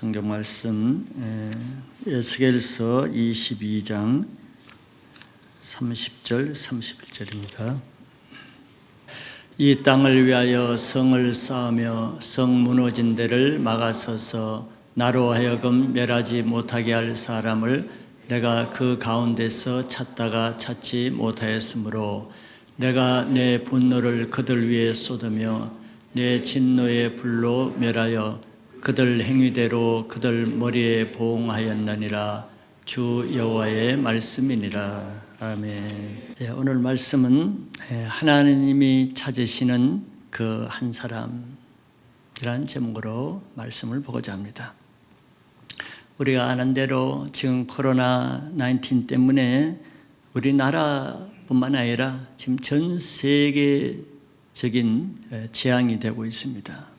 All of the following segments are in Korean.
성경 말씀 에스겔서 22장 30절 31절입니다. 이 땅을 위하여 성을 쌓으며 성 무너진 데를 막아서서 나로 하여금 멸하지 못하게 할 사람을 내가 그 가운데서 찾다가 찾지 못하였으므로 내가 내 분노를 그들 위에 쏟으며 내 진노의 불로 멸하여 그들 행위대로 그들 머리에 보응하였느니라. 주 여호와의 말씀이니라. 아멘. 오늘 말씀은 하나님이 찾으시는 그 한 사람이라는 제목으로 말씀을 보고자 합니다. 우리가 아는 대로 지금 코로나19 때문에 우리나라뿐만 아니라 지금 전 세계적인 재앙이 되고 있습니다.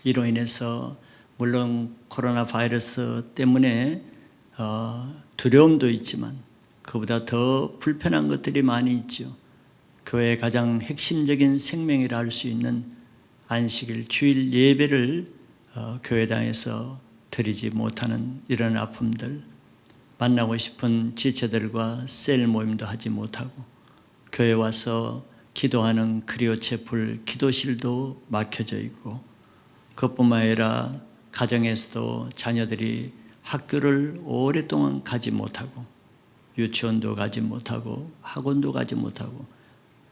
이로 인해서 물론 코로나 바이러스 때문에 두려움도 있지만 그보다 더 불편한 것들이 많이 있죠. 교회의 가장 핵심적인 생명이라 할 수 있는 안식일, 주일 예배를 교회당에서 드리지 못하는 이런 아픔들, 만나고 싶은 지체들과 셀 모임도 하지 못하고 교회 와서 기도하는 크리오체플 기도실도 막혀져 있고 그것뿐만 아니라 가정에서도 자녀들이 학교를 오랫동안 가지 못하고 유치원도 가지 못하고 학원도 가지 못하고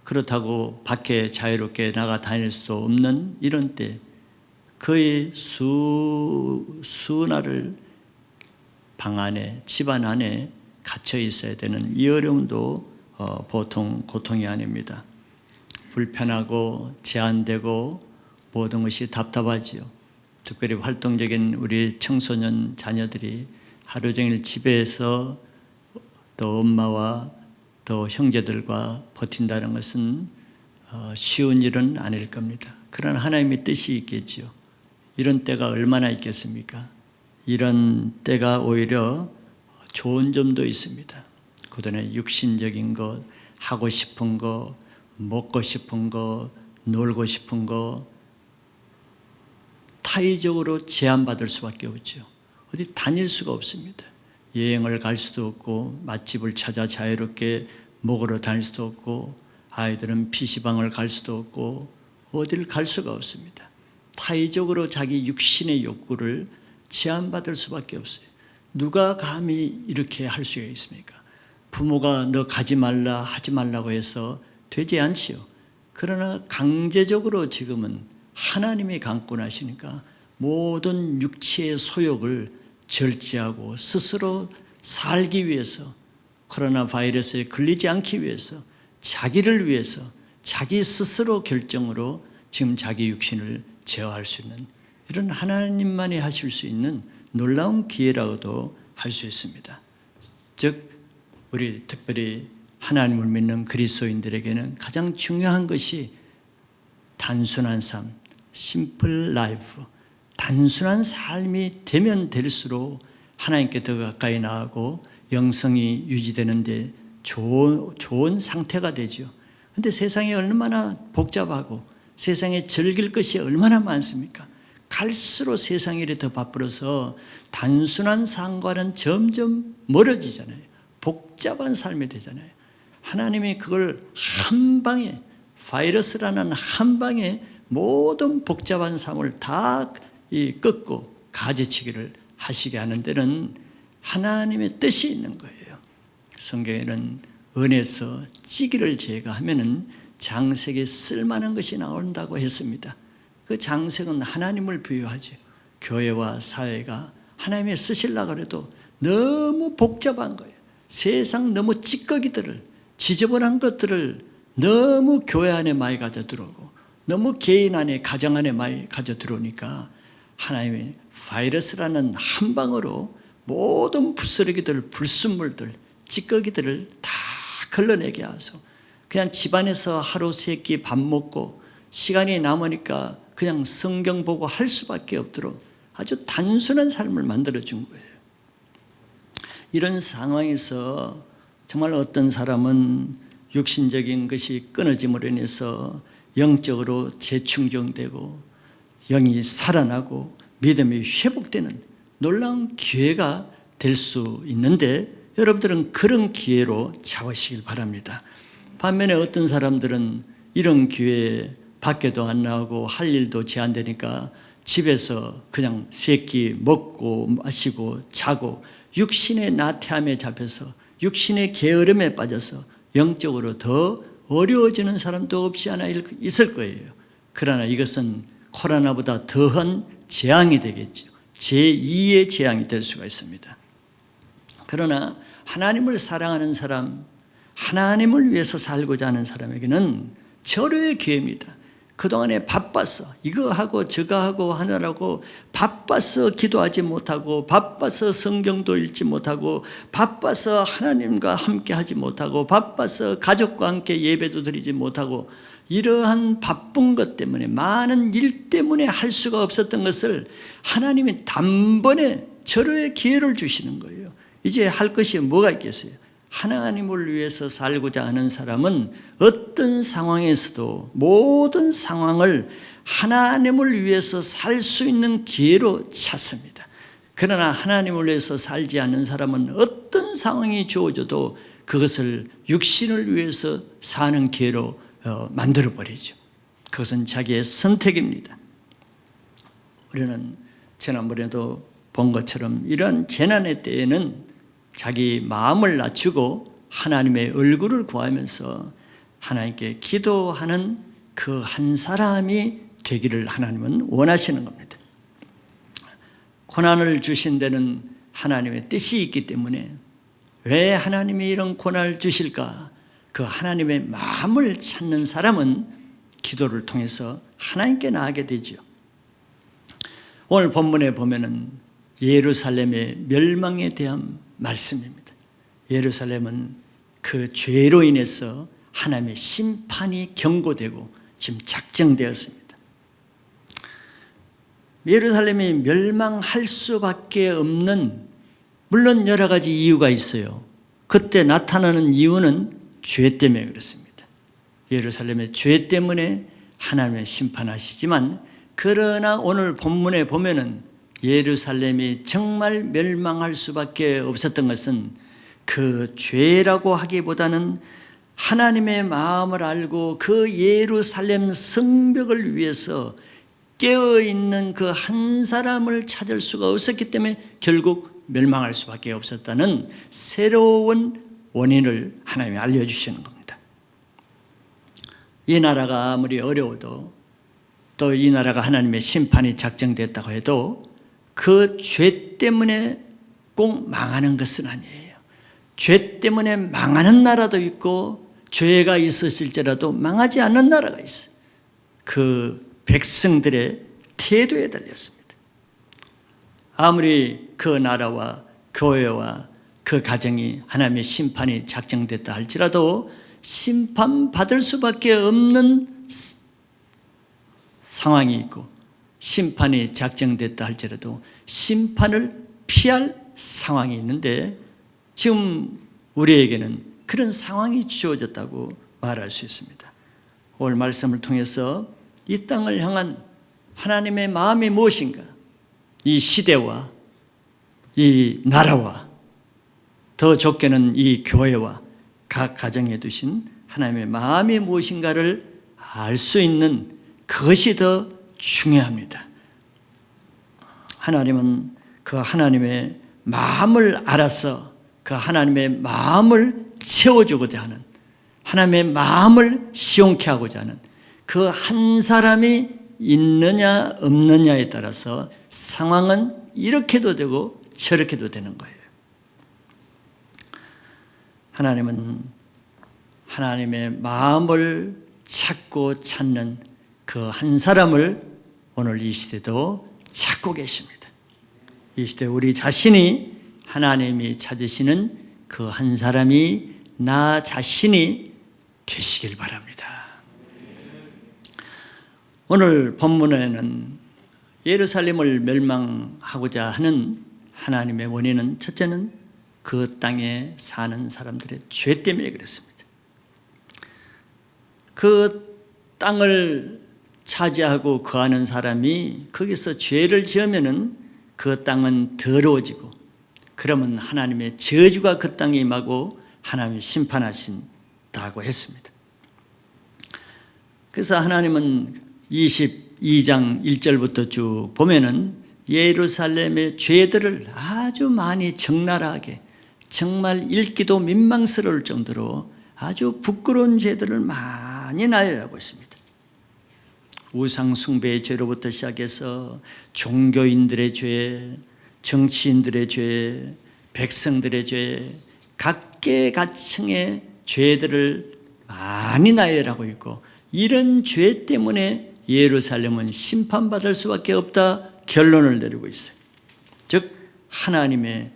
그렇다고 밖에 자유롭게 나가 다닐 수도 없는 이런 때 거의 수날을 방 안에 집안 안에 갇혀 있어야 되는 이 어려움도 보통 고통이 아닙니다. 불편하고 제한되고 모든 것이 답답하지요. 특별히 활동적인 우리 청소년 자녀들이 하루 종일 집에서 또 엄마와 또 형제들과 버틴다는 것은 쉬운 일은 아닐 겁니다. 그러나 하나님의 뜻이 있겠지요. 이런 때가 얼마나 있겠습니까? 이런 때가 오히려 좋은 점도 있습니다. 그동안에 육신적인 것, 하고 싶은 거, 먹고 싶은 거, 놀고 싶은 거 타의적으로 제한받을 수밖에 없죠. 어디 다닐 수가 없습니다. 여행을 갈 수도 없고 맛집을 찾아 자유롭게 먹으러 다닐 수도 없고 아이들은 PC방을 갈 수도 없고 어디를 갈 수가 없습니다. 타의적으로 자기 육신의 욕구를 제한받을 수밖에 없어요. 누가 감히 이렇게 할 수가 있습니까? 부모가 너 가지 말라 하지 말라고 해서 되지 않지요. 그러나 강제적으로 지금은 하나님이 강권하시니까 모든 육체의 소욕을 절제하고 스스로 살기 위해서 코로나 바이러스에 걸리지 않기 위해서 자기를 위해서 자기 스스로 결정으로 지금 자기 육신을 제어할 수 있는 이런 하나님만이 하실 수 있는 놀라운 기회라고도 할 수 있습니다. 즉 우리 특별히 하나님을 믿는 그리스도인들에게는 가장 중요한 것이 단순한 삶, 심플 라이프, 단순한 삶이 되면 될수록 하나님께 더 가까이 나가고 영성이 유지되는데 좋은 상태가 되죠. 그런데 세상이 얼마나 복잡하고 세상에 즐길 것이 얼마나 많습니까? 갈수록 세상 일이 더 바쁘어서 단순한 삶과는 점점 멀어지잖아요. 복잡한 삶이 되잖아요. 하나님이 그걸 한 방에 바이러스라는 한 방에 모든 복잡한 삶을 다 꺾고 가지치기를 하시게 하는 데는 하나님의 뜻이 있는 거예요. 성경에는 은에서 찌기를 제거하면은 장색에 쓸만한 것이 나온다고 했습니다. 그 장색은 하나님을 비유하죠. 교회와 사회가 하나님의 쓰시려고 해도 너무 복잡한 거예요. 세상 너무 찌꺼기들을 지저분한 것들을 너무 교회 안에 많이 가져 들어오고 너무 개인 안에 가정 안에 많이 가져 들어오니까 하나님의 바이러스라는 한 방으로 모든 부스러기들, 불순물들, 찌꺼기들을 다 걸러내게 하소. 그냥 집안에서 하루 세 끼 밥 먹고 시간이 남으니까 그냥 성경 보고 할 수밖에 없도록 아주 단순한 삶을 만들어준 거예요. 이런 상황에서 정말 어떤 사람은 육신적인 것이 끊어짐으로 인해서 영적으로 재충전되고 영이 살아나고 믿음이 회복되는 놀라운 기회가 될 수 있는데 여러분들은 그런 기회로 잡으시길 바랍니다. 반면에 어떤 사람들은 이런 기회에 밖에도 안 나오고 할 일도 제한되니까 집에서 그냥 세끼 먹고 마시고 자고 육신의 나태함에 잡혀서 육신의 게으름에 빠져서 영적으로 더 어려워지는 사람도 없지 않아 있을 거예요. 그러나 이것은 코로나보다 더한 재앙이 되겠죠. 제2의 재앙이 될 수가 있습니다. 그러나 하나님을 사랑하는 사람, 하나님을 위해서 살고자 하는 사람에게는 절호의 기회입니다. 그동안에 바빠서 이거 하고 저거 하고 하느라고 바빠서 기도하지 못하고 바빠서 성경도 읽지 못하고 바빠서 하나님과 함께 하지 못하고 바빠서 가족과 함께 예배도 드리지 못하고 이러한 바쁜 것 때문에 많은 일 때문에 할 수가 없었던 것을 하나님이 단번에 절호의 기회를 주시는 거예요. 이제 할 것이 뭐가 있겠어요? 하나님을 위해서 살고자 하는 사람은 어떤 상황에서도 모든 상황을 하나님을 위해서 살 수 있는 기회로 찾습니다. 그러나 하나님을 위해서 살지 않는 사람은 어떤 상황이 주어져도 그것을 육신을 위해서 사는 기회로 만들어버리죠. 그것은 자기의 선택입니다. 우리는 지난번에도 본 것처럼 이런 재난의 때에는 자기 마음을 낮추고 하나님의 얼굴을 구하면서 하나님께 기도하는 그 한 사람이 되기를 하나님은 원하시는 겁니다. 고난을 주신 데는 하나님의 뜻이 있기 때문에 왜 하나님이 이런 고난을 주실까? 그 하나님의 마음을 찾는 사람은 기도를 통해서 하나님께 나아가게 되죠. 오늘 본문에 보면은 예루살렘의 멸망에 대한 말씀입니다. 예루살렘은 그 죄로 인해서 하나님의 심판이 경고되고 지금 작정되었습니다. 예루살렘이 멸망할 수밖에 없는, 물론 여러 가지 이유가 있어요. 그때 나타나는 이유는 죄 때문에 그렇습니다. 예루살렘의 죄 때문에 하나님의 심판하시지만, 그러나 오늘 본문에 보면은 예루살렘이 정말 멸망할 수밖에 없었던 것은 그 죄라고 하기보다는 하나님의 마음을 알고 그 예루살렘 성벽을 위해서 깨어있는 그 한 사람을 찾을 수가 없었기 때문에 결국 멸망할 수밖에 없었다는 새로운 원인을 하나님이 알려주시는 겁니다. 이 나라가 아무리 어려워도 또 이 나라가 하나님의 심판이 작정됐다고 해도 그 죄 때문에 꼭 망하는 것은 아니에요. 죄 때문에 망하는 나라도 있고 죄가 있었을지라도 망하지 않는 나라가 있어요. 그 백성들의 태도에 달렸습니다. 아무리 그 나라와 교회와 그 가정이 하나님의 심판이 작정됐다 할지라도 심판받을 수밖에 없는 상황이 있고 심판이 작정됐다 할지라도 심판을 피할 상황이 있는데 지금 우리에게는 그런 상황이 주어졌다고 말할 수 있습니다. 오늘 말씀을 통해서 이 땅을 향한 하나님의 마음이 무엇인가? 이 시대와 이 나라와 더 좁게는 이 교회와 각 가정에 두신 하나님의 마음이 무엇인가를 알 수 있는 그것이 더 중요합니다. 하나님은 그 하나님의 마음을 알아서 그 하나님의 마음을 채워주고자 하는, 하나님의 마음을 시원케 하고자 하는 그 한 사람이 있느냐 없느냐에 따라서 상황은 이렇게도 되고 저렇게도 되는 거예요. 하나님은 하나님의 마음을 찾고 찾는 그 한 사람을 오늘 이 시대도 찾고 계십니다. 이 시대 우리 자신이 하나님이 찾으시는 그 한 사람이 나 자신이 되시길 바랍니다. 오늘 본문에는 예루살렘을 멸망하고자 하는 하나님의 원인은 첫째는 그 땅에 사는 사람들의 죄 때문에 그랬습니다. 그 땅을 차지하고 거하는 사람이 거기서 죄를 지으면은 그 땅은 더러워지고, 그러면 하나님의 저주가 그 땅에 임하고 하나님이 심판하신다고 했습니다. 그래서 하나님은 22장 1절부터 쭉 보면은 예루살렘의 죄들을 아주 많이 적나라하게, 정말 읽기도 민망스러울 정도로 아주 부끄러운 죄들을 많이 나열하고 있습니다. 우상 숭배의 죄로부터 시작해서 종교인들의 죄, 정치인들의 죄, 백성들의 죄, 각계각층의 죄들을 많이 나열하고 있고, 이런 죄 때문에 예루살렘은 심판받을 수밖에 없다 결론을 내리고 있어요. 즉 하나님의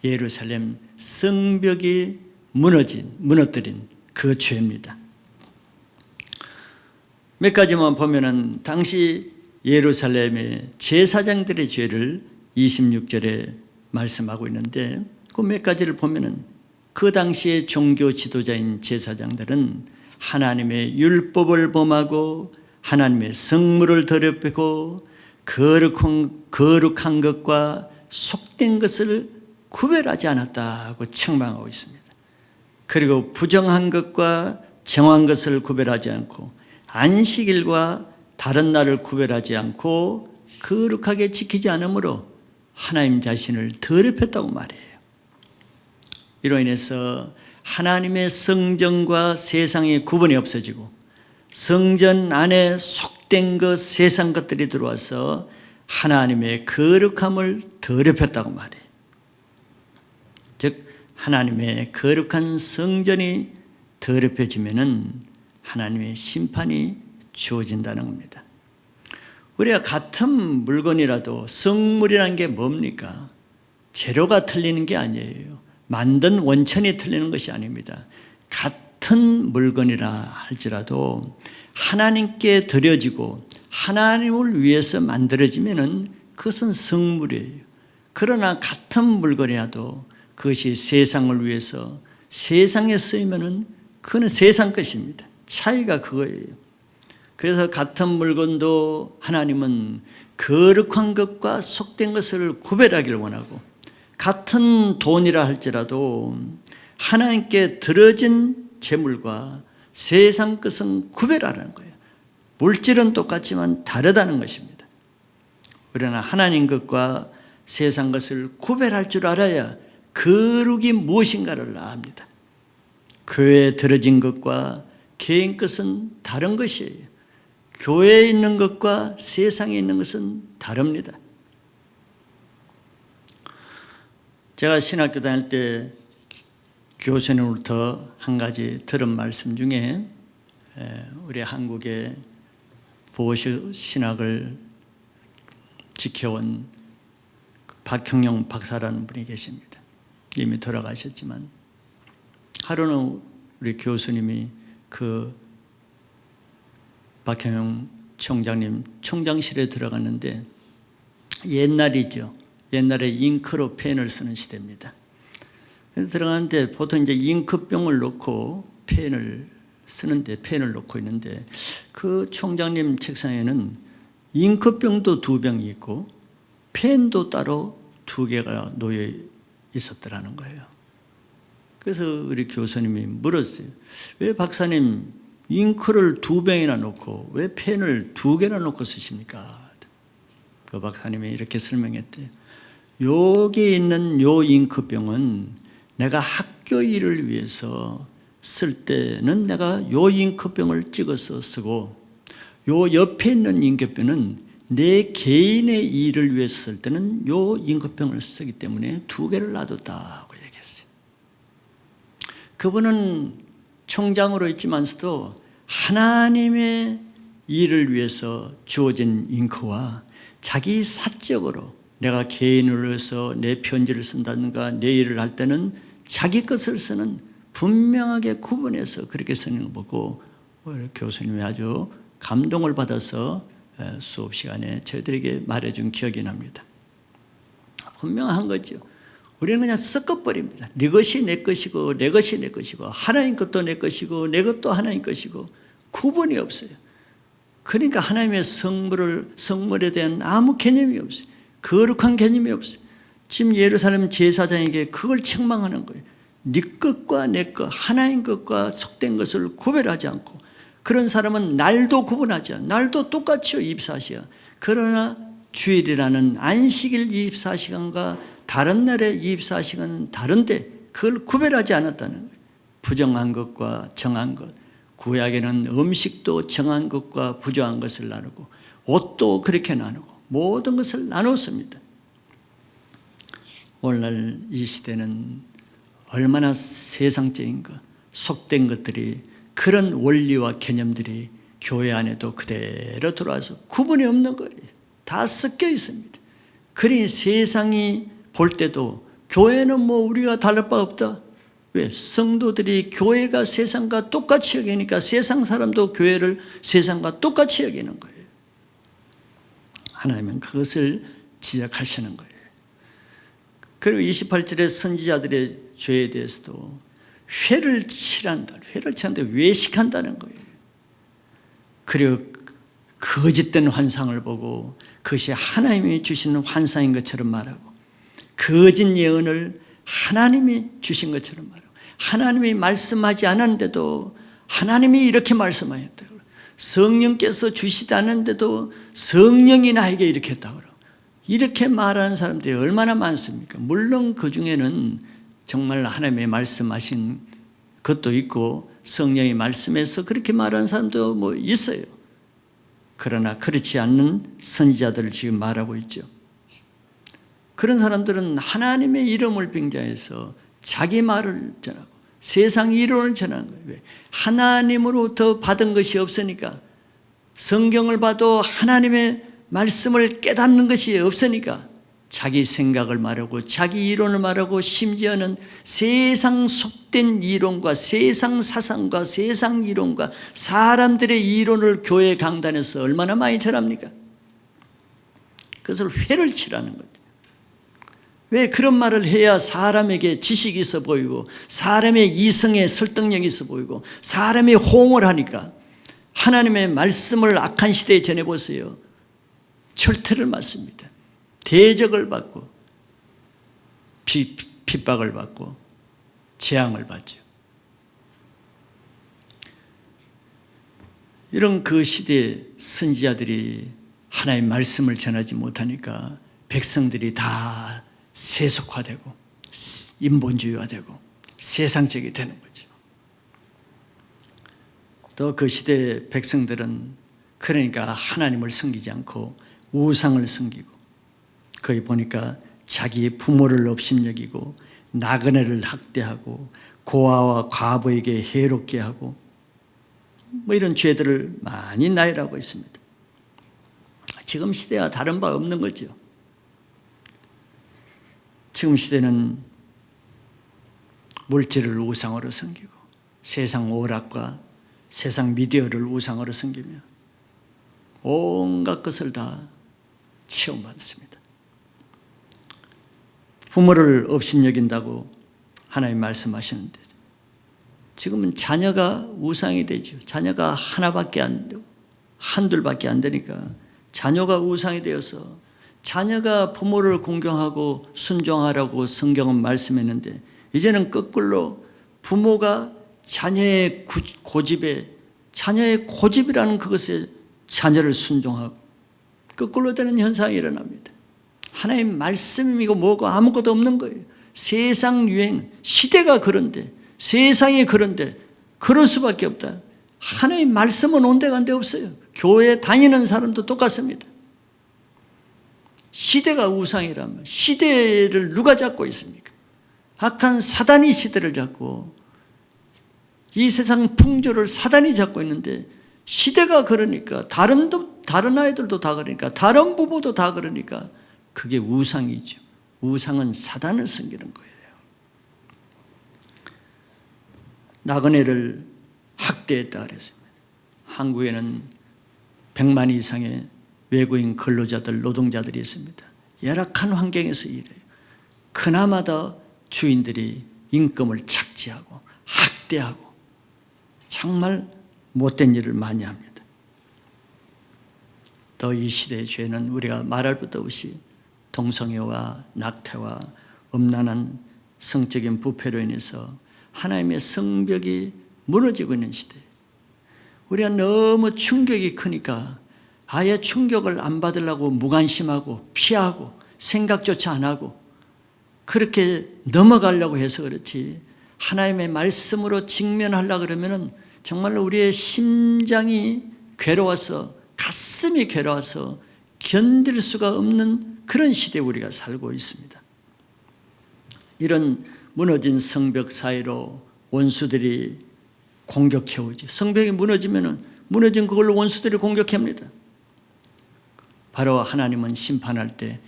예루살렘 성벽이 무너뜨린 그 죄입니다. 몇 가지만 보면은 당시 예루살렘의 제사장들의 죄를 26절에 말씀하고 있는데, 그 몇 가지를 보면은 그 당시의 종교 지도자인 제사장들은 하나님의 율법을 범하고 하나님의 성물을 더럽히고 거룩한 것과 속된 것을 구별하지 않았다고 책망하고 있습니다. 그리고 부정한 것과 정한 것을 구별하지 않고 안식일과 다른 날을 구별하지 않고 거룩하게 지키지 않으므로 하나님 자신을 더럽혔다고 말해요. 이로 인해서 하나님의 성전과 세상의 구분이 없어지고 성전 안에 속된 것, 세상 것들이 들어와서 하나님의 거룩함을 더럽혔다고 말해요. 즉 하나님의 거룩한 성전이 더럽혀지면은 하나님의 심판이 주어진다는 겁니다. 우리가 같은 물건이라도 성물이라는 게 뭡니까? 재료가 틀리는 게 아니에요. 만든 원천이 틀리는 것이 아닙니다. 같은 물건이라 할지라도 하나님께 드려지고 하나님을 위해서 만들어지면은 그것은 성물이에요. 그러나 같은 물건이라도 그것이 세상을 위해서 세상에 쓰이면은 그건 세상 것입니다. 차이가 그거예요. 그래서 같은 물건도 하나님은 거룩한 것과 속된 것을 구별하기를 원하고, 같은 돈이라 할지라도 하나님께 드려진 재물과 세상 것은 구별하라는 거예요. 물질은 똑같지만 다르다는 것입니다. 그러나 하나님 것과 세상 것을 구별할 줄 알아야 거룩이 무엇인가를 압니다. 교회에 드려진 것과 개인 것은 다른 것이에요. 교회에 있는 것과 세상에 있는 것은 다릅니다. 제가 신학교 다닐 때 교수님으로부터 한 가지 들은 말씀 중에, 우리 한국의 보수 신학을 지켜온 박형영 박사라는 분이 계십니다. 이미 돌아가셨지만 하루는 우리 교수님이 그 박형영 총장님 총장실에 들어갔는데, 옛날이죠. 옛날에 잉크로 펜을 쓰는 시대입니다. 들어가는데 보통 이제 잉크병을 놓고 펜을 쓰는데, 펜을 놓고 있는데 그 총장님 책상에는 잉크병도 2병이 있고 펜도 따로 2개가 놓여 있었더라는 거예요. 그래서 우리 교수님이 물었어요. 왜 박사님 잉크를 2병이나 놓고 왜 펜을 2개나 놓고 쓰십니까? 그 박사님이 이렇게 설명했대요. 여기 있는 요 잉크병은 내가 학교 일을 위해서 쓸 때는 내가 요 잉크병을 찍어서 쓰고, 요 옆에 있는 잉크병은 내 개인의 일을 위해서 쓸 때는 요 잉크병을 쓰기 때문에 2개를 놔뒀다고 얘기했어요. 그분은 총장으로 있지만서도 하나님의 일을 위해서 주어진 잉크와 자기 사적으로 내가 개인을 위해서 내 편지를 쓴다든가 내 일을 할 때는 자기 것을 쓰는, 분명하게 구분해서 그렇게 쓰는 거 보고 교수님이 아주 감동을 받아서 수업 시간에 저희들에게 말해준 기억이 납니다. 분명한 거죠. 우리는 그냥 섞어버립니다. 네 것이 내 것이고 내 것이 내 것이고 하나님 것도 내 것이고 내 것도 하나님 것이고 구분이 없어요. 그러니까 하나님의 성물에 대한 아무 개념이 없어요. 거룩한 개념이 없어요. 지금 예루살렘 제사장에게 그걸 책망하는 거예요. 네 것과 내 것, 하나인 것과 속된 것을 구별하지 않고, 그런 사람은 날도 구분하지 않아. 날도 똑같이요, 24시간. 그러나 주일이라는 안식일 24시간과 다른 날의 24시간은 다른데 그걸 구별하지 않았다는 거예요. 부정한 것과 정한 것, 구약에는 음식도 정한 것과 부정한 것을 나누고 옷도 그렇게 나누고 모든 것을 나눴습니다. 오늘날 이 시대는 얼마나 세상적인 것, 속된 것들이, 그런 원리와 개념들이 교회 안에도 그대로 들어와서 구분이 없는 거예요. 다 섞여 있습니다. 그러니 세상이 볼 때도 교회는 뭐 우리가 다를 바 없다. 왜? 성도들이 교회가 세상과 똑같이 여기니까 세상 사람도 교회를 세상과 똑같이 여기는 거예요. 하나님은 그것을 지적하시는 거예요. 그리고 28절에 선지자들의 죄에 대해서도 회를 칠한다. 회를 칠한다. 외식한다는 거예요. 그리고 거짓된 환상을 보고 그것이 하나님이 주시는 환상인 것처럼 말하고, 거짓 예언을 하나님이 주신 것처럼 말하고, 하나님이 말씀하지 않았는데도 하나님이 이렇게 말씀하셨다. 성령께서 주시지 않았는데도 성령이 나에게 이렇게 했다고. 이렇게 말하는 사람들이 얼마나 많습니까? 물론 그 중에는 정말 하나님의 말씀하신 것도 있고 성령이 말씀해서 그렇게 말하는 사람도 뭐 있어요. 그러나 그렇지 않는 선지자들을 지금 말하고 있죠. 그런 사람들은 하나님의 이름을 빙자해서 자기 말을 전하고 세상 이론을 전하는 거예요. 왜? 하나님으로부터 받은 것이 없으니까, 성경을 봐도 하나님의 말씀을 깨닫는 것이 없으니까 자기 생각을 말하고 자기 이론을 말하고, 심지어는 세상 속된 이론과 세상 사상과 세상 이론과 사람들의 이론을 교회 강단에서 얼마나 많이 전합니까? 그것을 회를 치라는 거죠. 왜 그런 말을 해야 사람에게 지식이 있어 보이고 사람의 이성에 설득력이 있어 보이고 사람이 호응을 하니까. 하나님의 말씀을 악한 시대에 전해보세요. 철퇴를 맞습니다. 대적을 받고 핍박을 받고 재앙을 받죠. 이런 그 시대의 선지자들이 하나님의 말씀을 전하지 못하니까 백성들이 다 세속화되고 인본주의화되고 세상적이 되는 거죠. 또 그 시대의 백성들은 그러니까 하나님을 섬기지 않고 우상을 섬기고, 거기 보니까 자기의 부모를 업신여기고 나그네를 학대하고 고아와 과부에게 해롭게 하고 뭐 이런 죄들을 많이 나열하고 있습니다. 지금 시대와 다른 바 없는 거죠. 지금 시대는 물질을 우상으로 섬기고 세상 오락과 세상 미디어를 우상으로 섬기며 온갖 것을 다 체험받습니다. 부모를 업신여긴다고 하나님 말씀하셨는데 지금은 자녀가 우상이 되죠. 자녀가 하나밖에 안 되고 한둘밖에 안 되니까 자녀가 우상이 되어서, 자녀가 부모를 공경하고 순종하라고 성경은 말씀했는데 이제는 거꾸로 부모가 자녀의 고집에, 자녀의 고집이라는 그것에 자녀를 순종하고 거꾸로 되는 현상이 일어납니다. 하나님 말씀이고 뭐고 아무것도 없는 거예요. 세상 유행, 시대가 그런데, 세상이 그런데 그럴 수밖에 없다. 하나님 말씀은 온데간데 없어요. 교회 다니는 사람도 똑같습니다. 시대가 우상이라면 시대를 누가 잡고 있습니까? 악한 사단이 시대를 잡고 이 세상 풍조를 사단이 잡고 있는데, 시대가 그러니까 다른 아이들도 다 그러니까 다른 부부도 다 그러니까 그게 우상이죠. 우상은 사단을 섬기는 거예요. 나그네를 학대했다 그랬습니다. 한국에는 100만 이상의 외국인 근로자들, 노동자들이 있습니다. 열악한 환경에서 일해요. 그나마도 주인들이 임금을 착취하고 학대하고 정말 못된 일을 많이 합니다. 또 이 시대의 죄는 우리가 말할 것도 없이 동성애와 낙태와 음란한 성적인 부패로 인해서 하나님의 성벽이 무너지고 있는 시대. 우리가 너무 충격이 크니까 아예 충격을 안 받으려고 무관심하고 피하고 생각조차 안 하고 그렇게 넘어가려고 해서 그렇지, 하나님의 말씀으로 직면하려고 그러면은 정말로 우리의 심장이 괴로워서, 가슴이 괴로워서 견딜 수가 없는 그런 시대에 우리가 살고 있습니다. 이런 무너진 성벽 사이로 원수들이 공격해오죠. 성벽이 무너지면은 무너진 그걸로 원수들이 공격합니다. 바로 하나님은 심판할 때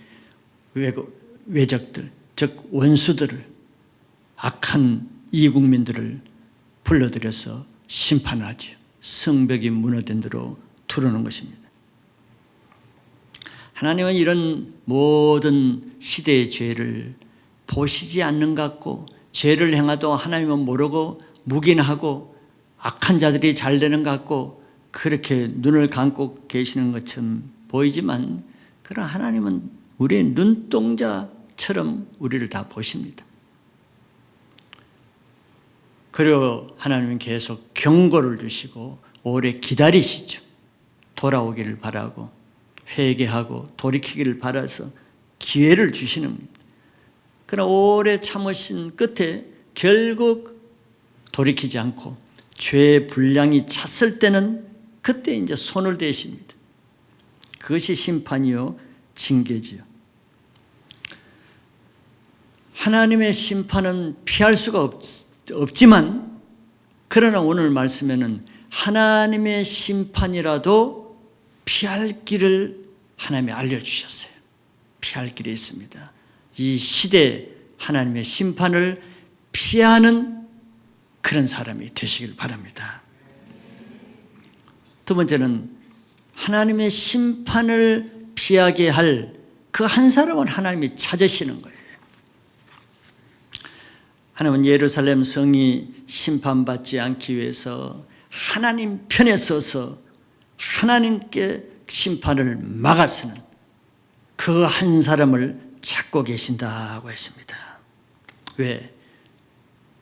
외적들, 즉 원수들을, 악한 이국민들을 불러들여서 심판하죠. 성벽이 무너진 대로 두르는 것입니다. 하나님은 이런 모든 시대의 죄를 보시지 않는 것 같고, 죄를 행하도 하나님은 모르고 묵인하고 악한 자들이 잘 되는 것 같고 그렇게 눈을 감고 계시는 것처럼 보이지만, 그러나 하나님은 우리의 눈동자처럼 우리를 다 보십니다. 그리고 하나님은 계속 경고를 주시고 오래 기다리시죠. 돌아오기를 바라고 회개하고 돌이키기를 바라서 기회를 주시는 겁니다. 그러나 오래 참으신 끝에 결국 돌이키지 않고 죄의 분량이 찼을 때는 그때 이제 손을 대십니다. 그것이 심판이요 징계지요. 하나님의 심판은 피할 수가 없지만, 그러나 오늘 말씀에는 하나님의 심판이라도 피할 길을 하나님이 알려주셨어요. 피할 길이 있습니다. 이 시대에 하나님의 심판을 피하는 그런 사람이 되시길 바랍니다. 두 번째는 하나님의 심판을 피하게 할 그 한 사람은 하나님이 찾으시는 거예요. 하나님은 예루살렘 성이 심판받지 않기 위해서 하나님 편에 서서 하나님께 심판을 막아서는 그 한 사람을 찾고 계신다고 했습니다. 왜?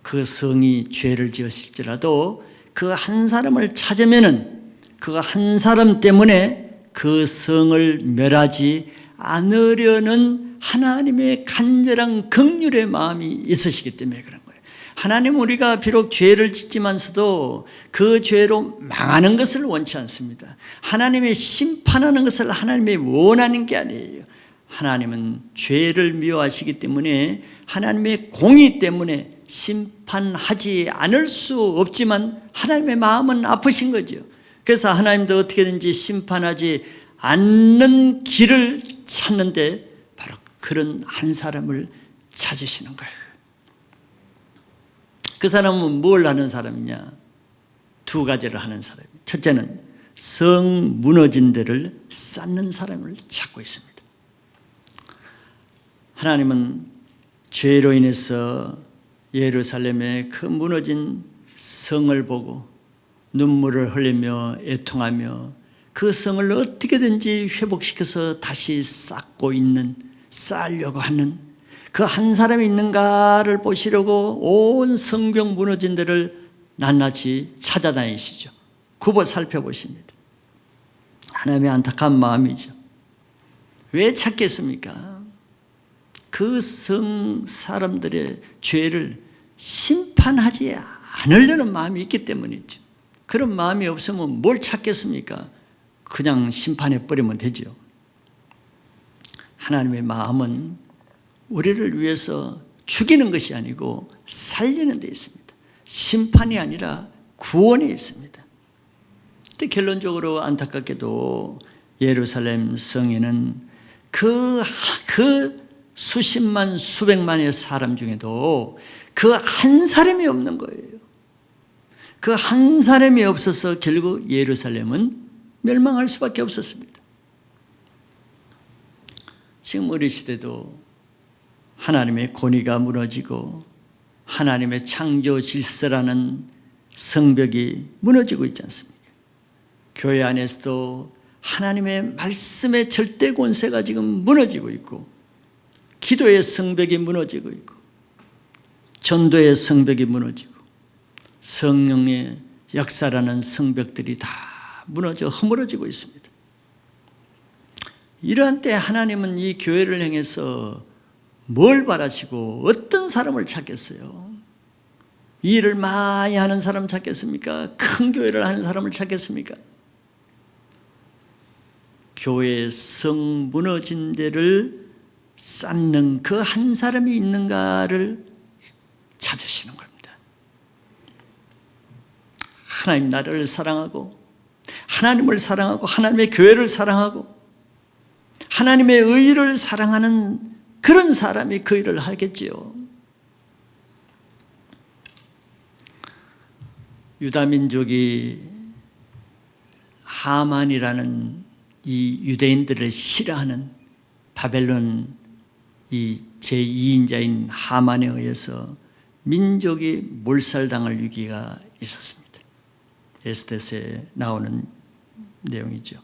그 성이 죄를 지었을지라도 그 한 사람을 찾으면은 그 한 사람 때문에 그 성을 멸하지 않으려는 하나님의 간절한 긍휼의 마음이 있으시기 때문에 그런 거예요. 하나님은 우리가 비록 죄를 짓지만서도 그 죄로 망하는 것을 원치 않습니다. 하나님의 심판하는 것을 하나님이 원하는 게 아니에요. 하나님은 죄를 미워하시기 때문에 하나님의 공의 때문에 심판하지 않을 수 없지만 하나님의 마음은 아프신 거죠. 그래서 하나님도 어떻게든지 심판하지 않는 길을 찾는데 바로 그런 한 사람을 찾으시는 거예요. 그 사람은 뭘 하는 사람이냐? 두 가지를 하는 사람이에요. 첫째는 성 무너진 데를 쌓는 사람을 찾고 있습니다. 하나님은 죄로 인해서 예루살렘의 그 무너진 성을 보고 눈물을 흘리며 애통하며 그 성을 어떻게든지 회복시켜서 다시 쌓으려고 하는 그 한 사람이 있는가를 보시려고 온 성벽 무너진 데를 낱낱이 찾아다니시죠. 굽어 살펴보십니다. 하나님의 안타까운 마음이죠. 왜 찾겠습니까? 그 성 사람들의 죄를 심판하지 않으려는 마음이 있기 때문이죠. 그런 마음이 없으면 뭘 찾겠습니까? 그냥 심판해버리면 되죠. 하나님의 마음은 우리를 위해서 죽이는 것이 아니고 살리는 데 있습니다. 심판이 아니라 구원에 있습니다. 근데 결론적으로 안타깝게도 예루살렘 성에는 그 수십만 수백만의 사람 중에도 그 한 사람이 없는 거예요. 그 한 사람이 없어서 결국 예루살렘은 멸망할 수밖에 없었습니다. 지금 우리 시대도 하나님의 권위가 무너지고 하나님의 창조 질서라는 성벽이 무너지고 있지 않습니까? 교회 안에서도 하나님의 말씀의 절대 권세가 지금 무너지고 있고 기도의 성벽이 무너지고 있고 전도의 성벽이 무너지고 성령의 역사라는 성벽들이 다 무너져 허물어지고 있습니다. 이러한 때 하나님은 이 교회를 향해서 뭘 바라시고 어떤 사람을 찾겠어요? 이 일을 많이 하는 사람 찾겠습니까? 큰 교회를 하는 사람을 찾겠습니까? 교회의 성 무너진 데를 쌓는 그 한 사람이 있는가를 찾으시는 겁니다. 하나님 나라를 사랑하고 하나님을 사랑하고 하나님의 교회를 사랑하고 하나님의 의를 사랑하는 그런 사람이 그 일을 하겠지요. 유다민족이 하만이라는 이 유대인들을 싫어하는 바벨론 이 제2인자인 하만에 의해서 민족이 몰살당할 위기가 있었습니다. 에스더서에 나오는 내용이죠.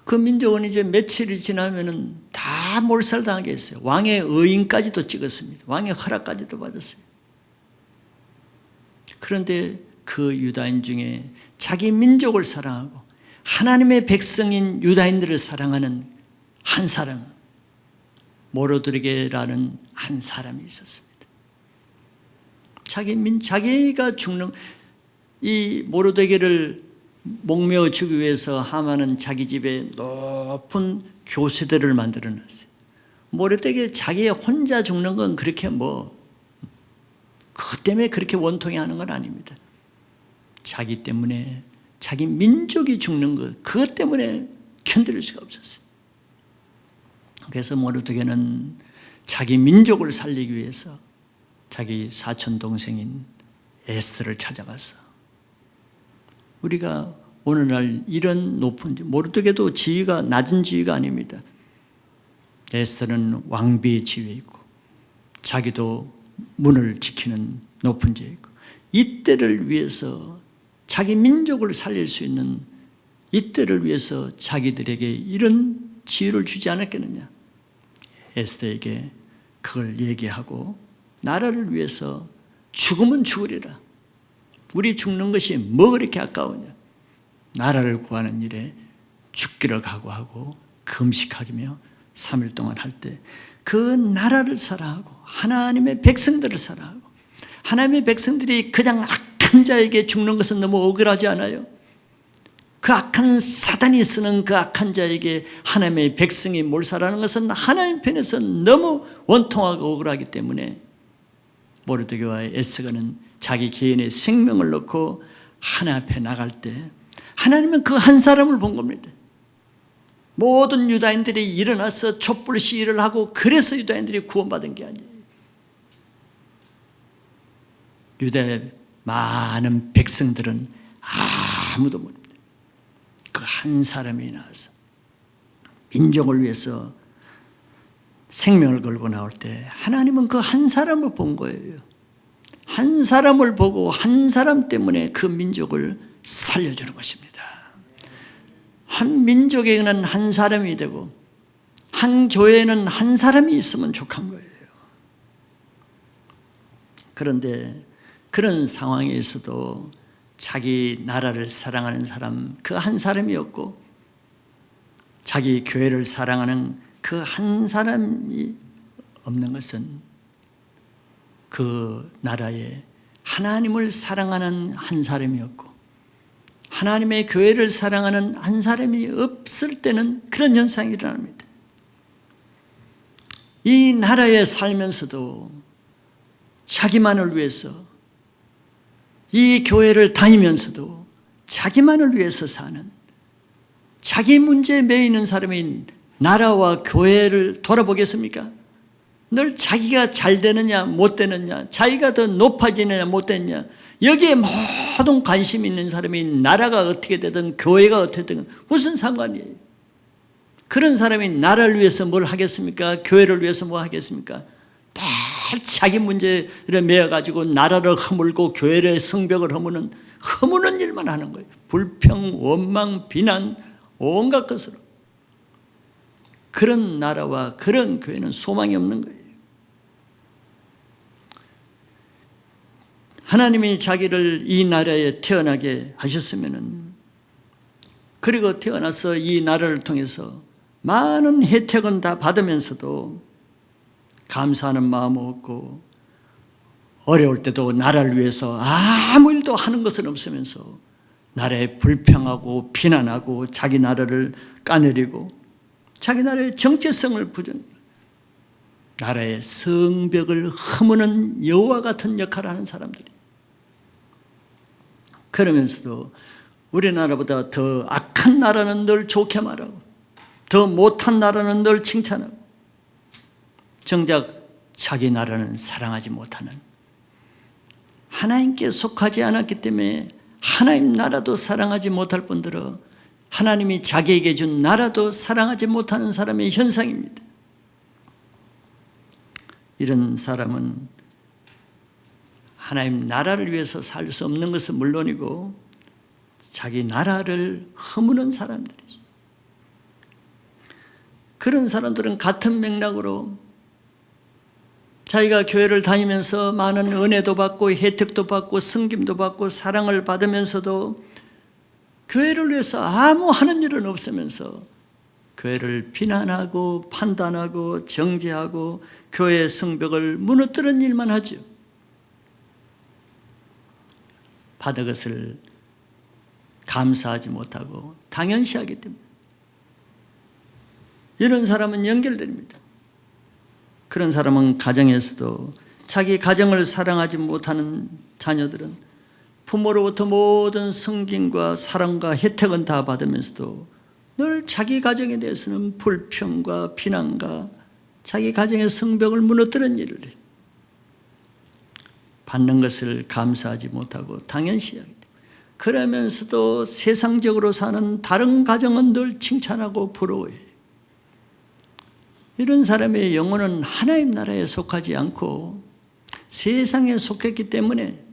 그 민족은 이제 며칠이 지나면은 다 몰살당하게 했어요. 왕의 의인까지도 찍었습니다. 왕의 허락까지도 받았어요. 그런데 그 유다인 중에 자기 민족을 사랑하고 하나님의 백성인 유다인들을 사랑하는 한 사람, 모르드게라는 한 사람이 있었습니다. 자기가 죽는, 이 모르드게를 목매어 주기 위해서 하만은 자기 집에 높은 교세대를 만들어 놨어요. 모르드게 자기 혼자 죽는 건 그렇게 그것 때문에 그렇게 원통해 하는 건 아닙니다. 자기 때문에 자기 민족이 죽는 것, 그것 때문에 견딜 수가 없었어요. 그래서 모르드게는 자기 민족을 살리기 위해서 자기 사촌 동생인 에스더를 찾아갔어. 우리가 오늘날 이런 높은, 모르드게도 지위가 낮은 지위가 아닙니다. 에스더는 왕비의 지위에 있고 자기도 문을 지키는 높은 지위에 있고 이때를 위해서 자기 민족을 살릴 수 있는 이때를 위해서 자기들에게 이런 지위를 주지 않았겠느냐. 에스더에게 그걸 얘기하고 나라를 위해서 죽으면 죽으리라. 우리 죽는 것이 뭐 그렇게 아까우냐. 나라를 구하는 일에 죽기를 각오하고 금식하며 3일 동안 할 때 그 나라를 사랑하고 하나님의 백성들을 사랑하고 하나님의 백성들이 그냥 악한 자에게 죽는 것은 너무 억울하지 않아요? 그 악한 사단이 쓰는 그 악한 자에게 하나님의 백성이 몰살하는 것은 하나님 편에서 너무 원통하고 억울하기 때문에 모르드게와 에스더는 자기 개인의 생명을 놓고 하나님 앞에 나갈 때 하나님은 그 한 사람을 본 겁니다. 모든 유다인들이 일어나서 촛불 시위를 하고 그래서 유다인들이 구원받은 게 아니에요. 유다의 많은 백성들은 아무도 모릅니다. 그 한 사람이 나와서 민족을 위해서 생명을 걸고 나올 때 하나님은 그 한 사람을 본 거예요. 한 사람을 보고 한 사람 때문에 그 민족을 살려주는 것입니다. 한 민족에는 한 사람이 되고 한 교회에는 한 사람이 있으면 족한 거예요. 그런데 그런 상황에서도 자기 나라를 사랑하는 사람 그 한 사람이었고 자기 교회를 사랑하는 그 한 사람이 없는 것은 그 나라에 하나님을 사랑하는 한 사람이었고 하나님의 교회를 사랑하는 한 사람이 없을 때는 그런 현상이 일어납니다. 이 나라에 살면서도 자기만을 위해서 이 교회를 다니면서도 자기만을 위해서 사는 자기 문제에 매여 있는 사람이 나라와 교회를 돌아보겠습니까? 늘 자기가 잘 되느냐 못 되느냐 자기가 더 높아지느냐 못 되느냐 여기에 모든 관심이 있는 사람이 나라가 어떻게 되든 교회가 어떻게 되든 무슨 상관이에요? 그런 사람이 나라를 위해서 뭘 하겠습니까? 교회를 위해서 뭐 하겠습니까? 다 자기 문제를 매어가지고 나라를 허물고 교회의 성벽을 허무는 일만 하는 거예요. 불평, 원망, 비난 온갖 것으로. 그런 나라와 그런 교회는 소망이 없는 거예요. 하나님이 자기를 이 나라에 태어나게 하셨으면은, 그리고 태어나서 이 나라를 통해서 많은 혜택은 다 받으면서도 감사하는 마음 없고, 어려울 때도 나라를 위해서 아무 일도 하는 것은 없으면서 나라에 불평하고 비난하고 자기 나라를 까내리고 자기 나라의 정체성을 부정, 나라의 성벽을 허무는 여호와 같은 역할을 하는 사람들이, 그러면서도 우리나라보다 더 악한 나라는 늘 좋게 말하고 더 못한 나라는 늘 칭찬하고, 정작 자기 나라는 사랑하지 못하는, 하나님께 속하지 않았기 때문에 하나님 나라도 사랑하지 못할 뿐더러 하나님이 자기에게 준 나라도 사랑하지 못하는 사람의 현상입니다. 이런 사람은 하나님 나라를 위해서 살 수 없는 것은 물론이고 자기 나라를 허무는 사람들이죠. 그런 사람들은 같은 맥락으로 자기가 교회를 다니면서 많은 은혜도 받고 혜택도 받고 승김도 받고 사랑을 받으면서도 교회를 위해서 아무 하는 일은 없으면서 교회를 비난하고 판단하고 정죄하고 교회의 성벽을 무너뜨리는 일만 하죠. 받은 것을 감사하지 못하고 당연시하기 때문에 이런 사람은 연결됩니다. 그런 사람은 가정에서도 자기 가정을 사랑하지 못하는 자녀들은 부모로부터 모든 승진과 사랑과 혜택은 다 받으면서도 늘 자기 가정에 대해서는 불평과 비난과 자기 가정의 성벽을 무너뜨리는 일을 해요. 받는 것을 감사하지 못하고 당연시하기 때문에, 그러면서도 세상적으로 사는 다른 가정은 늘 칭찬하고 부러워해요. 이런 사람의 영혼은 하나님 나라에 속하지 않고 세상에 속했기 때문에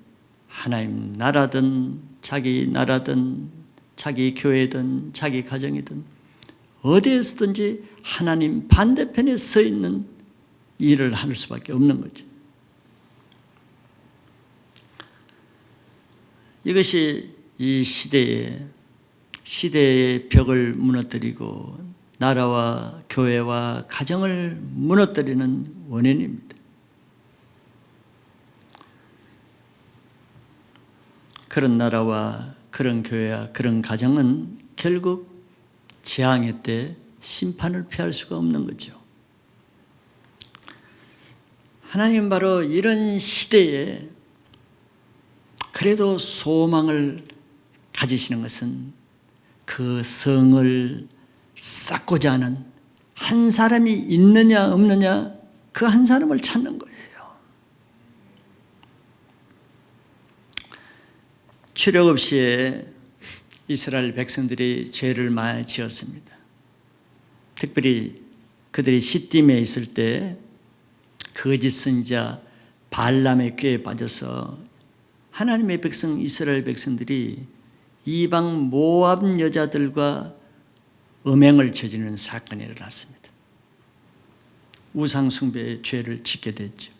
하나님 나라든 자기 나라든 자기 교회든 자기 가정이든 어디에서든지 하나님 반대편에 서 있는 일을 할 수밖에 없는 거죠. 이것이 이 시대의 벽을 무너뜨리고 나라와 교회와 가정을 무너뜨리는 원인입니다. 그런 나라와 그런 교회와 그런 가정은 결국 재앙의 때 심판을 피할 수가 없는 거죠. 하나님 바로 이런 시대에 그래도 소망을 가지시는 것은 그 성을 쌓고자 하는 한 사람이 있느냐 없느냐, 그 한 사람을 찾는 거예요. 출애굽 시에 이스라엘 백성들이 죄를 많이 지었습니다. 특별히 그들이 시딤에 있을 때 거짓 선지자 발람의 꾀에 빠져서 하나님의 백성 이스라엘 백성들이 이방 모압 여자들과 음행을 저지르는 사건이 일어났습니다. 우상 숭배의 죄를 짓게 됐죠.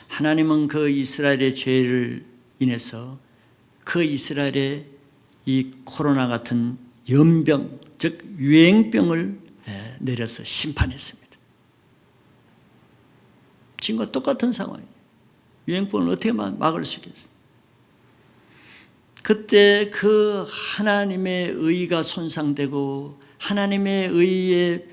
하나님은 그 이스라엘의 죄를 인해서 그 이스라엘의 이 코로나 같은 연병, 즉 유행병을 내려서 심판했습니다. 지금과 똑같은 상황이에요. 유행병을 어떻게 막을 수 있겠어요? 그때 그 하나님의 의가 손상되고 하나님의 의의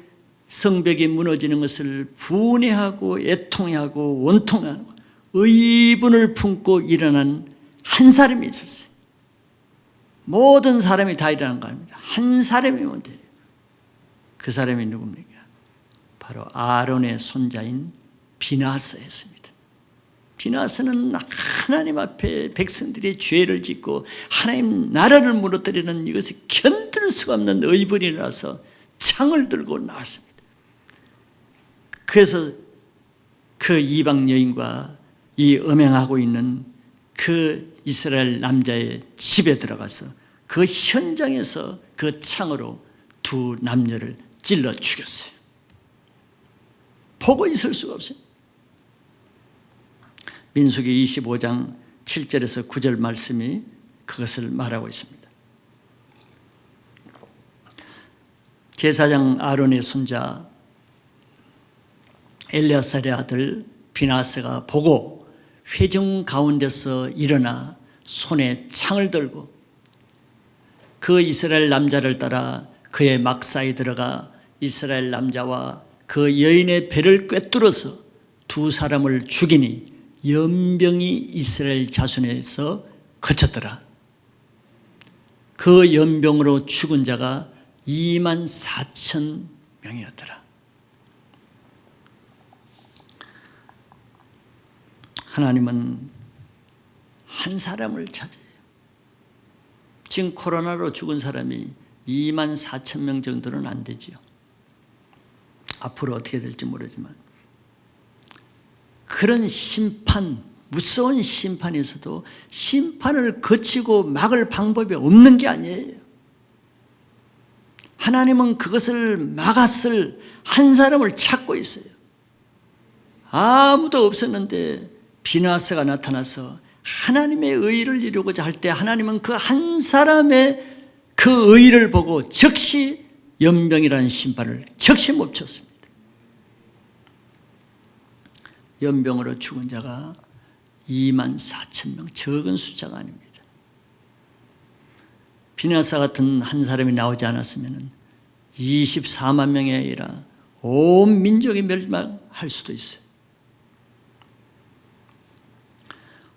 성벽이 무너지는 것을 분해하고 애통해하고 원통하고 의분을 품고 일어난 한 사람이 있었어요. 모든 사람이 다 일어난 거 아닙니다. 한 사람이면 돼요. 그 사람이 누굽니까? 바로 아론의 손자인 비나스였습니다. 비나스는 하나님 앞에 백성들이 죄를 짓고 하나님 나라를 무너뜨리는 이것을 견딜 수가 없는 의분이 일어나서 창을 들고 나왔습니다. 그래서 그 이방 여인과 이 음행하고 있는 그 이스라엘 남자의 집에 들어가서 그 현장에서 그 창으로 두 남녀를 찔러 죽였어요. 보고 있을 수가 없어요. 민수기 25장 7절에서 9절 말씀이 그것을 말하고 있습니다. 제사장 아론의 손자 엘리아살의 아들 비나스가 보고 회중 가운데서 일어나 손에 창을 들고 그 이스라엘 남자를 따라 그의 막사에 들어가 이스라엘 남자와 그 여인의 배를 꿰뚫어서 두 사람을 죽이니 연병이 이스라엘 자손에서 거쳤더라. 그 연병으로 죽은 자가 24,000명이었더라. 하나님은 한 사람을 찾아요. 지금 코로나로 죽은 사람이 24,000명 정도는 안 되지요. 앞으로 어떻게 될지 모르지만 그런 심판, 무서운 심판에서도 심판을 거치고 막을 방법이 없는 게 아니에요. 하나님은 그것을 막았을 한 사람을 찾고 있어요. 아무도 없었는데 비나스가 나타나서 하나님의 의를 이루고자 할 때 하나님은 그 한 사람의 그 의를 보고 즉시 연병이라는 심판을 즉시 멈췄습니다. 연병으로 죽은 자가 24,000명, 적은 숫자가 아닙니다. 비나사 같은 한 사람이 나오지 않았으면 24만 명이 아니라 온 민족이 멸망할 수도 있어요.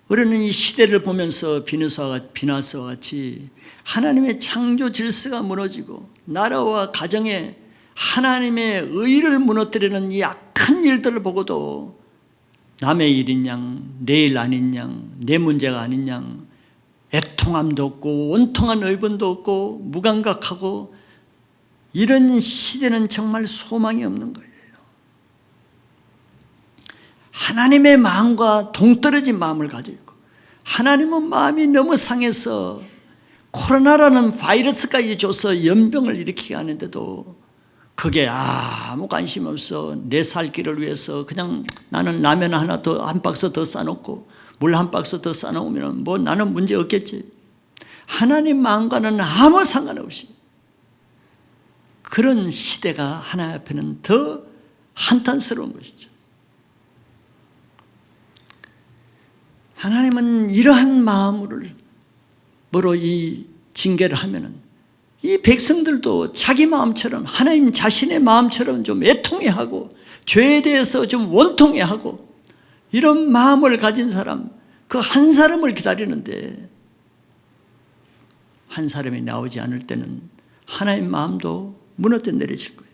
우리는 이 시대를 보면서 비나사와 같이 하나님의 창조 질서가 무너지고 나라와 가정에 하나님의 의를 무너뜨리는 이 악한 일들을 보고도 남의 일인 양, 내 일 아닌 양, 내 문제가 아닌 양, 애통함도 없고 온통한 의분도 없고 무감각하고 이런 시대는 정말 소망이 없는 거예요. 하나님의 마음과 동떨어진 마음을 가지고 하나님은 마음이 너무 상해서 코로나라는 바이러스까지 줘서 연병을 일으키게 하는데도 그게 아무 관심 없어. 내 살 길을 위해서 그냥 나는 라면 하나 더, 한 박스 더 싸놓고 물 한 박스 더 싸놓으면 뭐 나는 문제 없겠지. 하나님 마음과는 아무 상관없이 그런 시대가 하나님 앞에는 더 한탄스러운 것이죠. 하나님은 이러한 마음으로 이 징계를 하면은 이 백성들도 자기 마음처럼 하나님 자신의 마음처럼 좀 애통해하고 죄에 대해서 좀 원통해하고 이런 마음을 가진 사람, 그 한 사람을 기다리는데 한 사람이 나오지 않을 때는 하나님 마음도 무너져 내려질 거예요.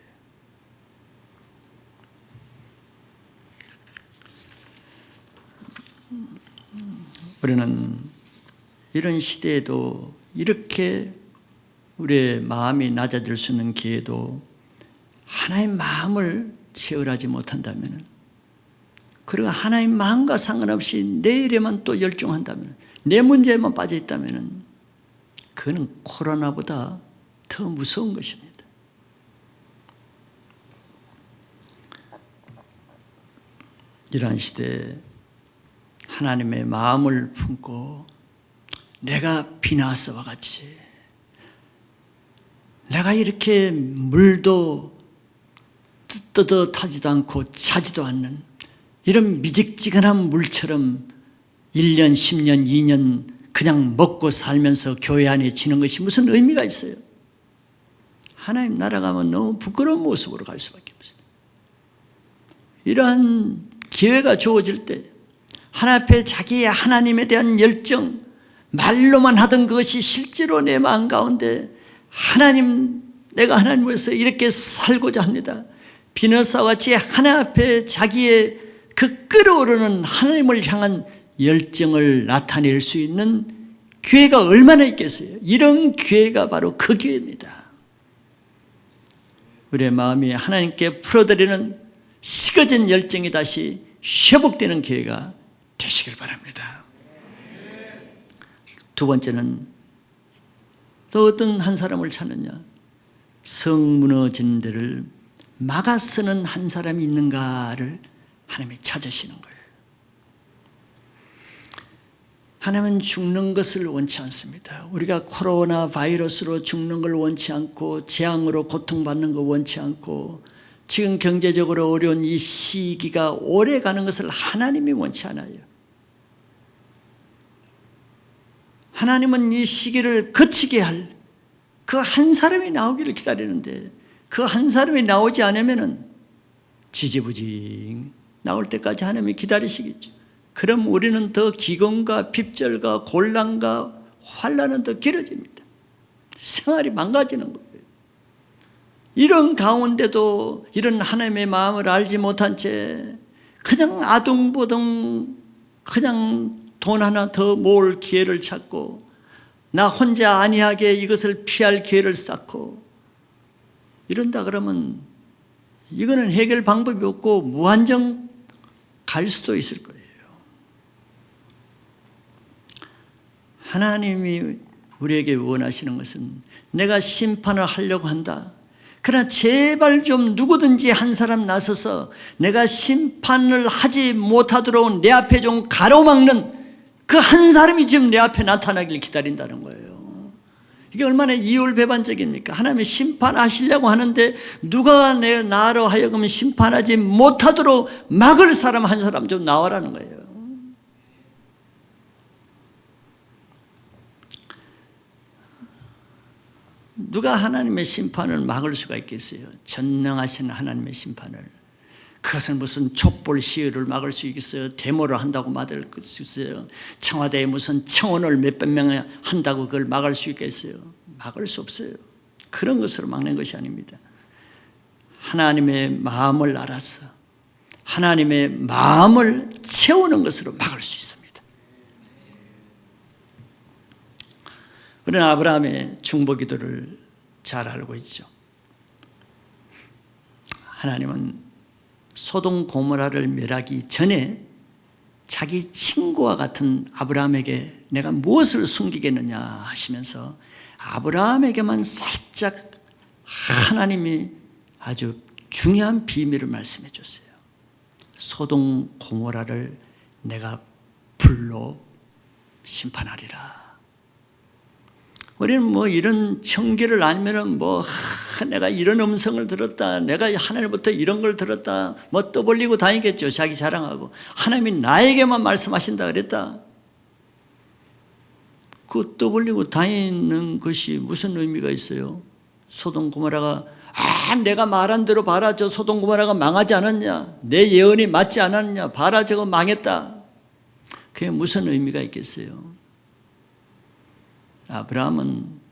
우리는 이런 시대에도 이렇게 우리의 마음이 낮아질 수 있는 기회도 하나님 마음을 체험하지 못한다면, 그리고 하나님 마음과 상관없이 내 일에만 또 열중한다면, 내 문제에만 빠져 있다면 그는 코로나보다 더 무서운 것입니다. 이러한 시대에 하나님의 마음을 품고 내가 비나스와 같이 내가 이렇게 물도 뜨뜻하지도 않고 차지도 않는 이런 미직지근한 물처럼 1년, 10년, 2년 그냥 먹고 살면서 교회 안에 지는 것이 무슨 의미가 있어요? 하나님 나라 가면 너무 부끄러운 모습으로 갈 수밖에 없어요. 이러한 기회가 주어질 때 하나님 앞에 자기의 하나님에 대한 열정, 말로만 하던 그것이 실제로 내 마음 가운데 하나님, 내가 하나님을 위해서 이렇게 살고자 합니다. 비나스와 같이 하나님 앞에 자기의 그 끓어오르는 하나님을 향한 열정을 나타낼 수 있는 기회가 얼마나 있겠어요? 이런 기회가 바로 그 기회입니다. 우리의 마음이 하나님께 풀어드리는 식어진 열정이 다시 회복되는 기회가 되시길 바랍니다. 두 번째는 또 어떤 한 사람을 찾느냐? 성 무너지는 데를 막아서는 한 사람이 있는가를 하나님이 찾으시는 거예요. 하나님은 죽는 것을 원치 않습니다. 우리가 코로나 바이러스로 죽는 걸 원치 않고 재앙으로 고통받는 거 원치 않고 지금 경제적으로 어려운 이 시기가 오래 가는 것을 하나님이 원치 않아요. 하나님은 이 시기를 거치게 할 그 한 사람이 나오기를 기다리는데 그 한 사람이 나오지 않으면 지지부진 나올 때까지 하나님이 기다리시겠죠. 그럼 우리는 더 기근과 핍절과 곤란과 환난은 더 길어집니다. 생활이 망가지는 거예요. 이런 가운데도 이런 하나님의 마음을 알지 못한 채 그냥 아둥바둥 그냥 돈 하나 더 모을 기회를 찾고 나 혼자 안이하게 이것을 피할 기회를 쌓고 이런다 그러면 이거는 해결 방법이 없고 무한정 갈 수도 있을 거예요. 하나님이 우리에게 원하시는 것은 내가 심판을 하려고 한다. 그러나 제발 좀 누구든지 한 사람 나서서 내가 심판을 하지 못하도록 내 앞에 좀 가로막는 그 한 사람이 지금 내 앞에 나타나길 기다린다는 거예요. 이게 얼마나 이율배반적입니까? 하나님이 심판하시려고 하는데 누가 나로 하여금 심판하지 못하도록 막을 사람 한 사람 좀 나와라는 거예요. 누가 하나님의 심판을 막을 수가 있겠어요? 전능하신 하나님의 심판을. 그것은 무슨 촛불 시위를 막을 수 있겠어요? 데모를 한다고 막을 수 있어요? 청와대에 무슨 청원을 몇백 명이 한다고 그걸 막을 수 있겠어요? 막을 수 없어요. 그런 것으로 막는 것이 아닙니다. 하나님의 마음을 알아서 하나님의 마음을 채우는 것으로 막을 수 있습니다. 우리는 아브라함의 중보기도를 잘 알고 있죠. 하나님은 소돔 고모라를 멸하기 전에 자기 친구와 같은 아브라함에게 내가 무엇을 숨기겠느냐 하시면서 아브라함에게만 살짝 하나님이 아주 중요한 비밀을 말씀해 줬어요. 소돔 고모라를 내가 불로 심판하리라. 우리는 뭐 이런 청기를 알면은 내가 이런 음성을 들었다, 내가 하나님부터 이런 걸 들었다, 떠벌리고 다니겠죠. 자기 자랑하고. 하나님이 나에게만 말씀하신다 그랬다. 그 떠벌리고 다니는 것이 무슨 의미가 있어요? 소돔 고모라가 내가 말한 대로 봐라, 저 소돔 고모라가 망하지 않았냐, 내 예언이 맞지 않았냐, 봐라 저거 망했다. 그게 무슨 의미가 있겠어요? 아브라함은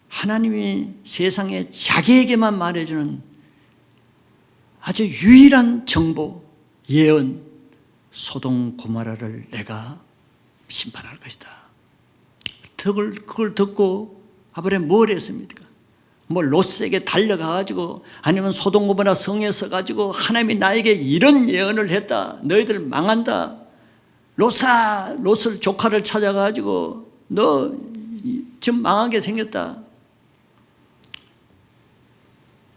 하나님이 세상에 자기에게만 말해주는 아주 유일한 정보, 예언, 소돔 고모라를 내가 심판할 것이다. 그걸 듣고 아브라함이 뭘 했습니까? 롯에게 달려가가지고 아니면 소돔 고모라 성에 서가지고 하나님이 나에게 이런 예언을 했다, 너희들 망한다, 롯을 조카를 찾아가지고 너 지금 망하게 생겼다.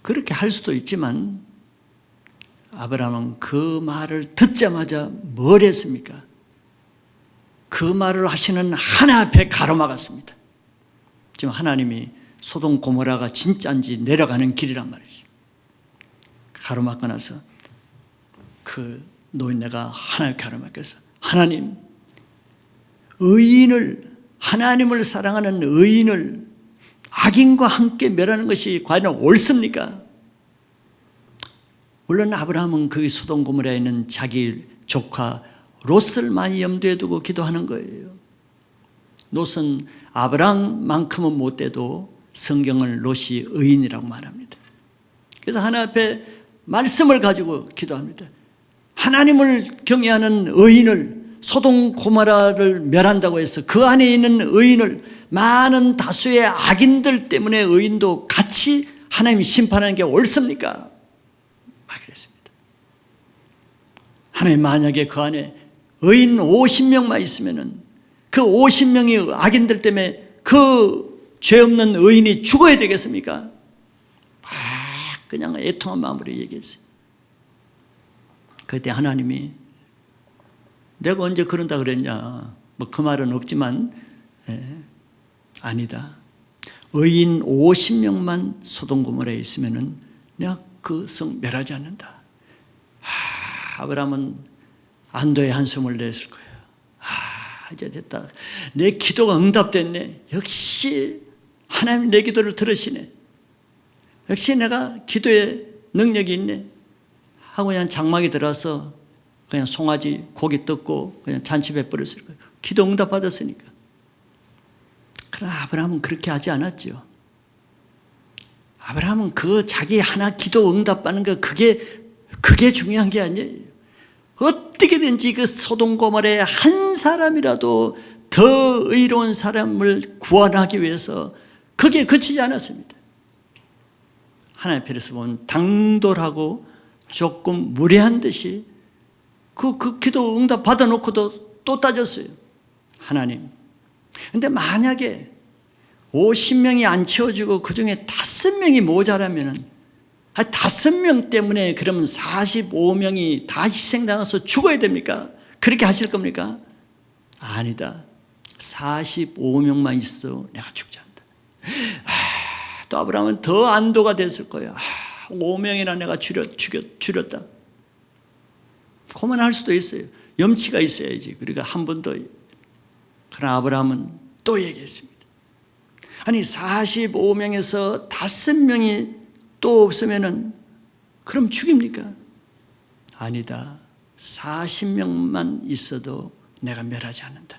그렇게 할 수도 있지만 아브라함은 그 말을 듣자마자 뭘 했습니까? 그 말을 하시는 하나 앞에 가로막았습니다. 지금 하나님이 소돔 고모라가 진짜인지 내려가는 길이란 말이죠. 가로막고 나서 그 노인네가 하나님 가로막혀서 하나님, 하나님을 사랑하는 의인을 악인과 함께 멸하는 것이 과연 옳습니까? 물론 아브라함은 그 소돔 고모라에 있는 자기 조카 롯을 많이 염두에 두고 기도하는 거예요. 롯은 아브라함만큼은 못돼도 성경은 롯이 의인이라고 말합니다. 그래서 하나님 앞에 말씀을 가지고 기도합니다. 하나님을 경외하는 의인을, 소돔 고모라를 멸한다고 해서 그 안에 있는 의인을, 많은 다수의 악인들 때문에 의인도 같이 하나님이 심판하는 게 옳습니까? 막 그랬습니다. 하나님 만약에 그 안에 의인 50명만 있으면은 그 50명이 악인들 때문에 그 죄 없는 의인이 죽어야 되겠습니까? 그냥 애통한 마음으로 얘기했어요. 그때 하나님이 내가 언제 그런다 그랬냐, 뭐 그 말은 없지만 아니다. 의인 50명만 소돔 고모라에 있으면은 내가 그 성 멸하지 않는다. 아브라함은 안도의 한숨을 냈을 거예요. 이제 됐다. 내 기도가 응답됐네. 역시 하나님 내 기도를 들으시네. 역시 내가 기도에 능력이 있네 하고 그냥 장막에 들어서 그냥 송아지 고기 뜯고 그냥 잔치 베풀었을 거예요. 기도 응답 받았으니까. 그러나 아브라함은 그렇게 하지 않았죠. 아브라함은 그 자기 하나 기도 응답받는 거 그게 중요한 게 아니에요. 어떻게든지 그 소돔 고모라에 한 사람이라도 더 의로운 사람을 구원하기 위해서 그게 그치지 않았습니다. 하나님 편에서 보면 당돌하고 조금 무례한 듯이 그 기도 응답 받아놓고도 또 따졌어요. 하나님, 근데 만약에 50명이 안 채워지고 그 중에 5명이 모자라면은 5명 때문에 그러면 45명이 다 희생당해서 죽어야 됩니까? 그렇게 하실 겁니까? 아니다. 45명만 있어도 내가 죽지 않는다. 또 아브라함은 더 안도가 됐을 거예요. 5명이나 내가 줄였다. 그만할 수도 있어요. 염치가 있어야지. 그러니까 한 번 더. 그러나 아브라함은 또 얘기했습니다. 아니 45명에서 5명이 또 없으면은 그럼 죽입니까? 아니다. 40명만 있어도 내가 멸하지 않는다.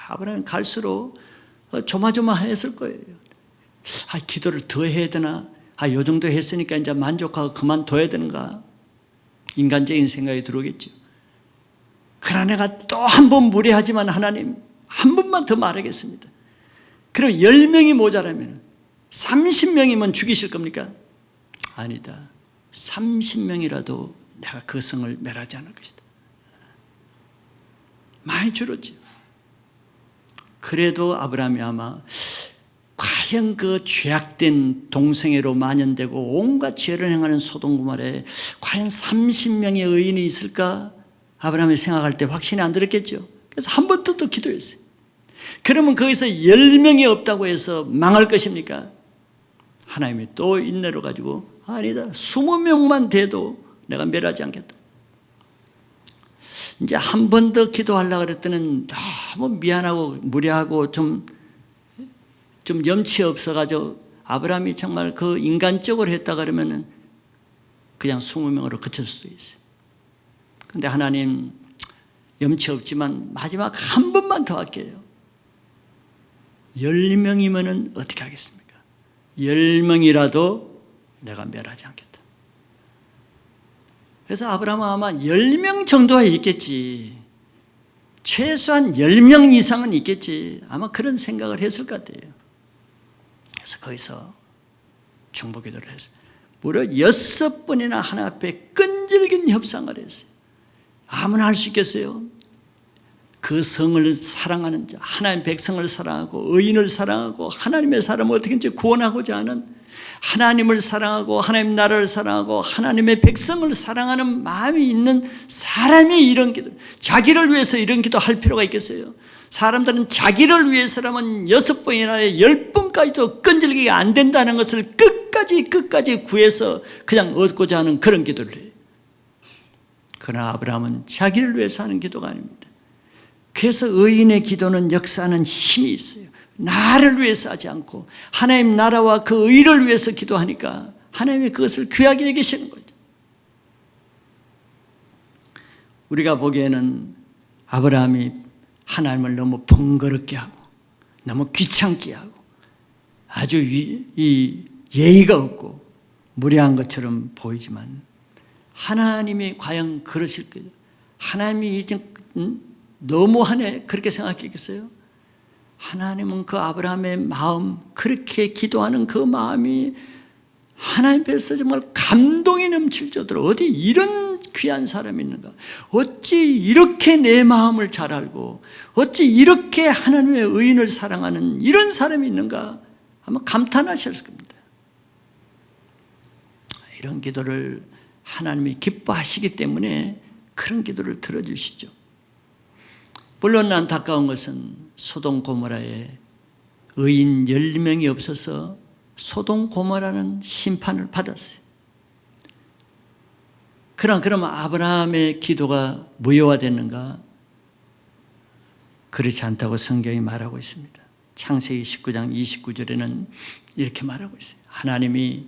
아브라함은 갈수록 조마조마했을 거예요. 기도를 더 해야 되나? 요 정도 했으니까 이제 만족하고 그만둬야 되는가? 인간적인 생각이 들어오겠죠. 그러나 내가 또 한 번 무례하지만 하나님 한 번만 더 말하겠습니다. 그럼 10명이 모자라면 30명이면 죽이실 겁니까? 아니다. 30명이라도 내가 그 성을 멸하지 않을 것이다. 많이 줄었죠. 그래도 아브라함이 아마 과연 그 죄악된 동성애로 만연되고 온갖 죄를 행하는 소돔 고모라에 과연 30명의 의인이 있을까? 아브라함이 생각할 때 확신이 안 들었겠죠. 그래서 한 번 더 기도했어요. 그러면 거기서 10명이 없다고 해서 망할 것입니까? 하나님이 또 인내로 가지고 아니다. 20명만 돼도 내가 멸하지 않겠다. 이제 한 번 더 기도하려고 그랬더니 너무 미안하고 무례하고 좀 염치 없어가지고 아브라함이 정말 그 인간적으로 했다 그러면 그냥 20명으로 그칠 수도 있어요. 근데 하나님 염치 없지만 마지막 한 번만 더 할게요. 10명이면 어떻게 하겠습니까? 10명이라도 내가 멸하지 않겠다. 그래서 아브라함은 아마 10명 정도は있겠지. 최소한 10명 이상은 있겠지. 아마 그런 생각을 했을 것 같아요. 그래서 거기서 중보기도를 했어요. 무려 6번이나 하나님 앞에 끈질긴 협상을 했어요. 아무나 할 수 있겠어요? 그 성을 사랑하는 자, 하나님의 백성을 사랑하고 의인을 사랑하고 하나님의 사람을 어떻게든지 구원하고자 하는, 하나님을 사랑하고 하나님 나라를 사랑하고 하나님의 백성을 사랑하는 마음이 있는 사람이 이런 기도, 자기를 위해서 이런 기도 할 필요가 있겠어요? 사람들은 자기를 위해서라면 6번이나 10번까지도 끈질기게 안 된다는 것을 끝까지 구해서 그냥 얻고자 하는 그런 기도를 해요. 그러나 아브라함은 자기를 위해서 하는 기도가 아닙니다. 그래서 의인의 기도는 역사하는 힘이 있어요. 나를 위해서 하지 않고 하나님 나라와 그 의를 위해서 기도하니까 하나님이 그것을 귀하게 여기시는 거죠. 우리가 보기에는 아브라함이 하나님을 너무 번거롭게 하고 너무 귀찮게 하고 아주 예의가 없고 무례한 것처럼 보이지만 하나님이 과연 그러실 거예요? 하나님이 이제 너무하네 그렇게 생각했겠어요? 하나님은 그 아브라함의 마음, 그렇게 기도하는 그 마음이 하나님 앞에서 정말 감동이 넘칠 정도로 어디 이런 귀한 사람이 있는가? 어찌 이렇게 내 마음을 잘 알고 어찌 이렇게 하나님의 의인을 사랑하는 이런 사람이 있는가? 아마 감탄하셨을 겁니다. 이런 기도를 하나님이 기뻐하시기 때문에 그런 기도를 들어주시죠. 물론 안타까운 것은 소돔 고모라에 의인 10명이 없어서 소돔 고모라는 심판을 받았어요. 그러면 아브라함의 기도가 무효화됐는가? 그렇지 않다고 성경이 말하고 있습니다. 창세기 19장 29절에는 이렇게 말하고 있어요. 하나님이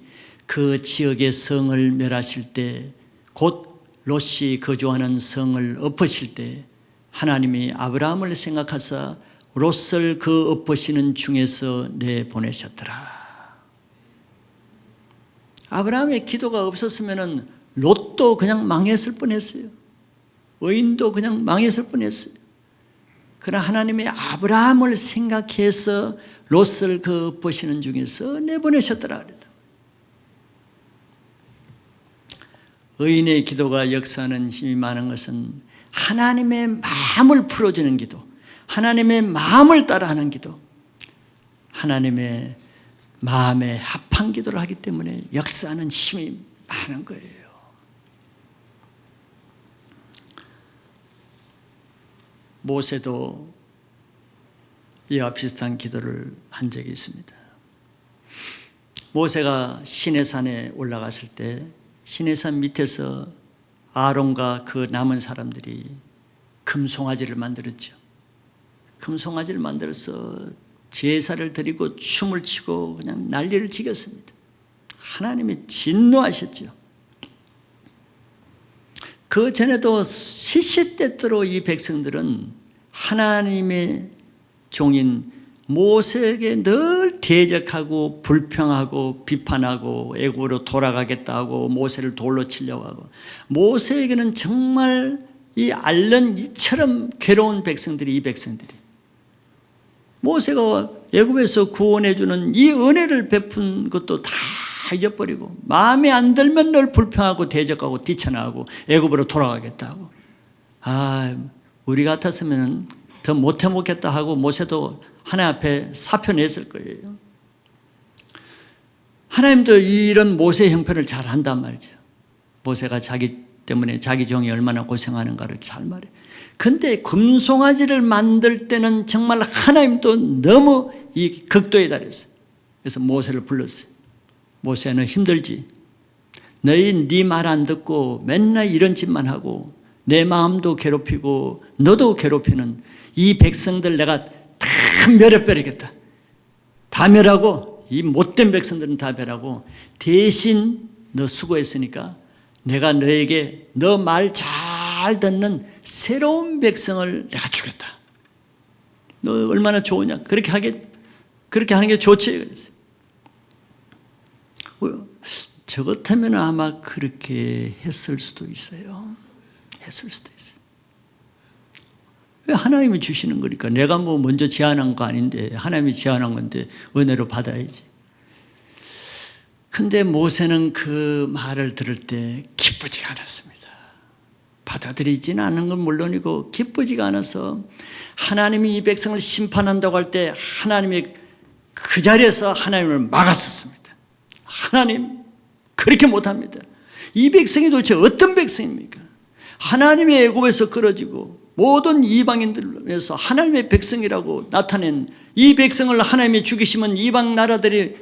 그 지역의 성을 멸하실 때, 곧 롯이 거주하는 성을 엎으실 때 하나님이 아브라함을 생각하사 롯을 그 엎으시는 중에서 내보내셨더라. 아브라함의 기도가 없었으면 롯도 그냥 망했을 뻔했어요. 의인도 그냥 망했을 뻔했어요. 그러나 하나님이 아브라함을 생각해서 롯을 그 엎으시는 중에서 내보내셨더라. 의인의 기도가 역사하는 힘이 많은 것은 하나님의 마음을 풀어주는 기도, 하나님의 마음을 따라하는 기도, 하나님의 마음에 합한 기도를 하기 때문에 역사하는 힘이 많은 거예요. 모세도 이와 비슷한 기도를 한 적이 있습니다. 모세가 시내산에 올라갔을 때 시내산 밑에서 아론과 그 남은 사람들이 금송아지를 만들었죠. 금송아지를 만들어서 제사를 드리고 춤을 추고 그냥 난리를 지겼습니다. 하나님이 진노하셨죠. 그 전에도 시시때때로 이 백성들은 하나님의 종인 모세에게 늘 대적하고 불평하고 비판하고 애굽으로 돌아가겠다 하고 모세를 돌로 치려고 하고, 모세에게는 정말 이 앓는 이처럼 괴로운 백성들이, 이 백성들이 모세가 애굽에서 구원해 주는 이 은혜를 베푼 것도 다 잊어버리고 마음에 안 들면 늘 불평하고 대적하고 뛰쳐나가고 애굽으로 돌아가겠다 하고, 우리 같았으면 더 못해 먹겠다 하고 모세도 하나님 앞에 사표 냈을 거예요. 하나님도 이런 모세의 형편을 잘 한단 말이죠. 모세가 자기 때문에 자기 종이 얼마나 고생하는가를 잘 말해요. 근데 금송아지를 만들 때는 정말 하나님도 너무 이 극도에 달했어요. 그래서 모세를 불렀어요. 모세는 힘들지? 너희 네 말 안 듣고 맨날 이런 짓만 하고 내 마음도 괴롭히고 너도 괴롭히는 이 백성들 내가 다 멸해버리겠다. 다 멸하고 이 못된 백성들은 다 멸하고 대신 너 수고했으니까 내가 너에게 너 말 잘 듣는 새로운 백성을 내가 주겠다. 너 얼마나 좋으냐? 그렇게 하는 게 좋지. 그랬어요. 저 같으면 아마 그렇게 했을 수도 있어요. 했을 수도 있어요. 왜 하나님이 주시는 거니까 내가 뭐 먼저 제안한 거 아닌데 하나님이 제안한 건데 은혜로 받아야지. 근데 모세는 그 말을 들을 때 기쁘지가 않았습니다. 받아들이지는 않은 건 물론이고 기쁘지가 않아서 하나님이 이 백성을 심판한다고 할 때 하나님이 그 자리에서 하나님을 막았었습니다. 하나님 그렇게 못합니다. 이 백성이 도대체 어떤 백성입니까? 하나님이 애굽에서 끌어지고 모든 이방인들에서 하나님의 백성이라고 나타낸 이 백성을 하나님이 죽이시면 이방 나라들이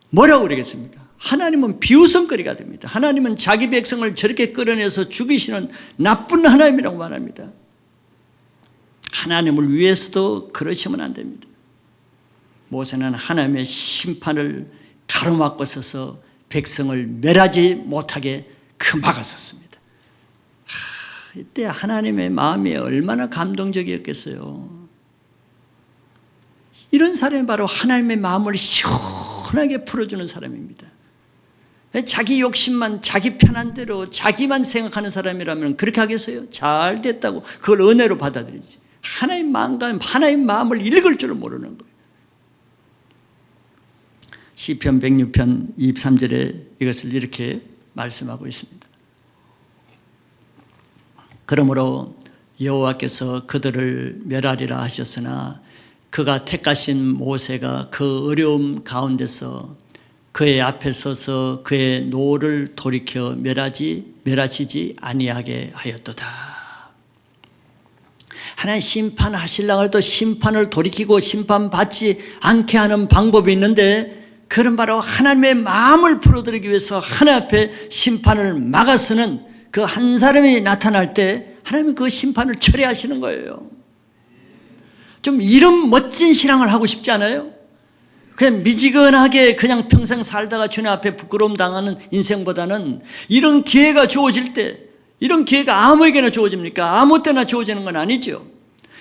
뭐라고 그러겠습니까? 하나님은 비웃음거리가 됩니다. 하나님은 자기 백성을 저렇게 끌어내서 죽이시는 나쁜 하나님이라고 말합니다. 하나님을 위해서도 그러시면 안 됩니다. 모세는 하나님의 심판을 가로막고 서서 백성을 멸하지 못하게 막았었습니다. 이때 하나님의 마음이 얼마나 감동적이었겠어요. 이런 사람이 바로 하나님의 마음을 시원하게 풀어주는 사람입니다. 자기 욕심만, 자기 편한 대로 자기만 생각하는 사람이라면 그렇게 하겠어요? 잘 됐다고 그걸 은혜로 받아들이지. 하나님 마음과 하나님 마음을 읽을 줄 모르는 거예요. 시편 106편 23절에 이것을 이렇게 말씀하고 있습니다. 그러므로 여호와께서 그들을 멸하리라 하셨으나 그가 택하신 모세가 그 어려움 가운데서 그의 앞에 서서 그의 노를 돌이켜 멸하시지 아니하게 하였도다. 하나님 심판하시려고 해도 심판을 돌이키고 심판받지 않게 하는 방법이 있는데, 그런 바로 하나님의 마음을 풀어드리기 위해서 하나님 앞에 심판을 막아서는 그 한 사람이 나타날 때 하나님은 그 심판을 철회하시는 거예요. 좀 이런 멋진 신앙을 하고 싶지 않아요? 그냥 미지근하게 그냥 평생 살다가 주님 앞에 부끄러움 당하는 인생보다는 이런 기회가 주어질 때, 이런 기회가 아무에게나 주어집니까? 아무 때나 주어지는 건 아니죠.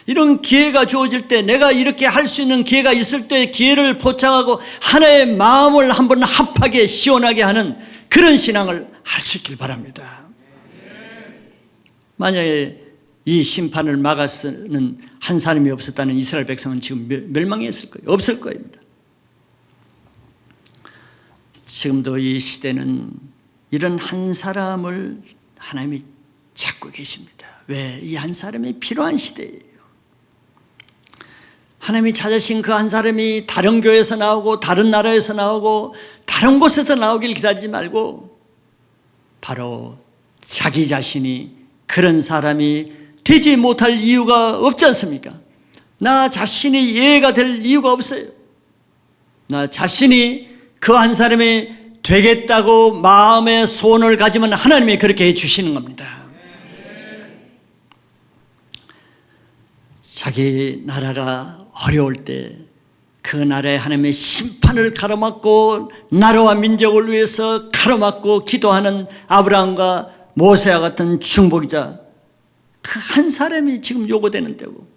이런 기회가 주어질 때, 내가 이렇게 할 수 있는 기회가 있을 때 기회를 포착하고 하나의 마음을 한번 합하게 시원하게 하는 그런 신앙을 할 수 있길 바랍니다. 만약에 이 심판을 막아서는 한 사람이 없었다는 이스라엘 백성은 지금 멸망했을 거예요. 없을 겁니다. 지금도 이 시대는 이런 한 사람을 하나님이 찾고 계십니다. 왜? 이 한 사람이 필요한 시대예요. 하나님이 찾으신 그 한 사람이 다른 교회에서 나오고 다른 나라에서 나오고 다른 곳에서 나오길 기다리지 말고 바로 자기 자신이 그런 사람이 되지 못할 이유가 없지 않습니까? 나 자신이 예가 될 이유가 없어요. 나 자신이 그 한 사람이 되겠다고 마음의 소원을 가지면 하나님이 그렇게 해주시는 겁니다. 자기 나라가 어려울 때 그 나라에 하나님의 심판을 가로막고 나라와 민족을 위해서 가로막고 기도하는 아브라함과 모세와 같은 중보기자, 그 한 사람이 지금 요구되는 때고,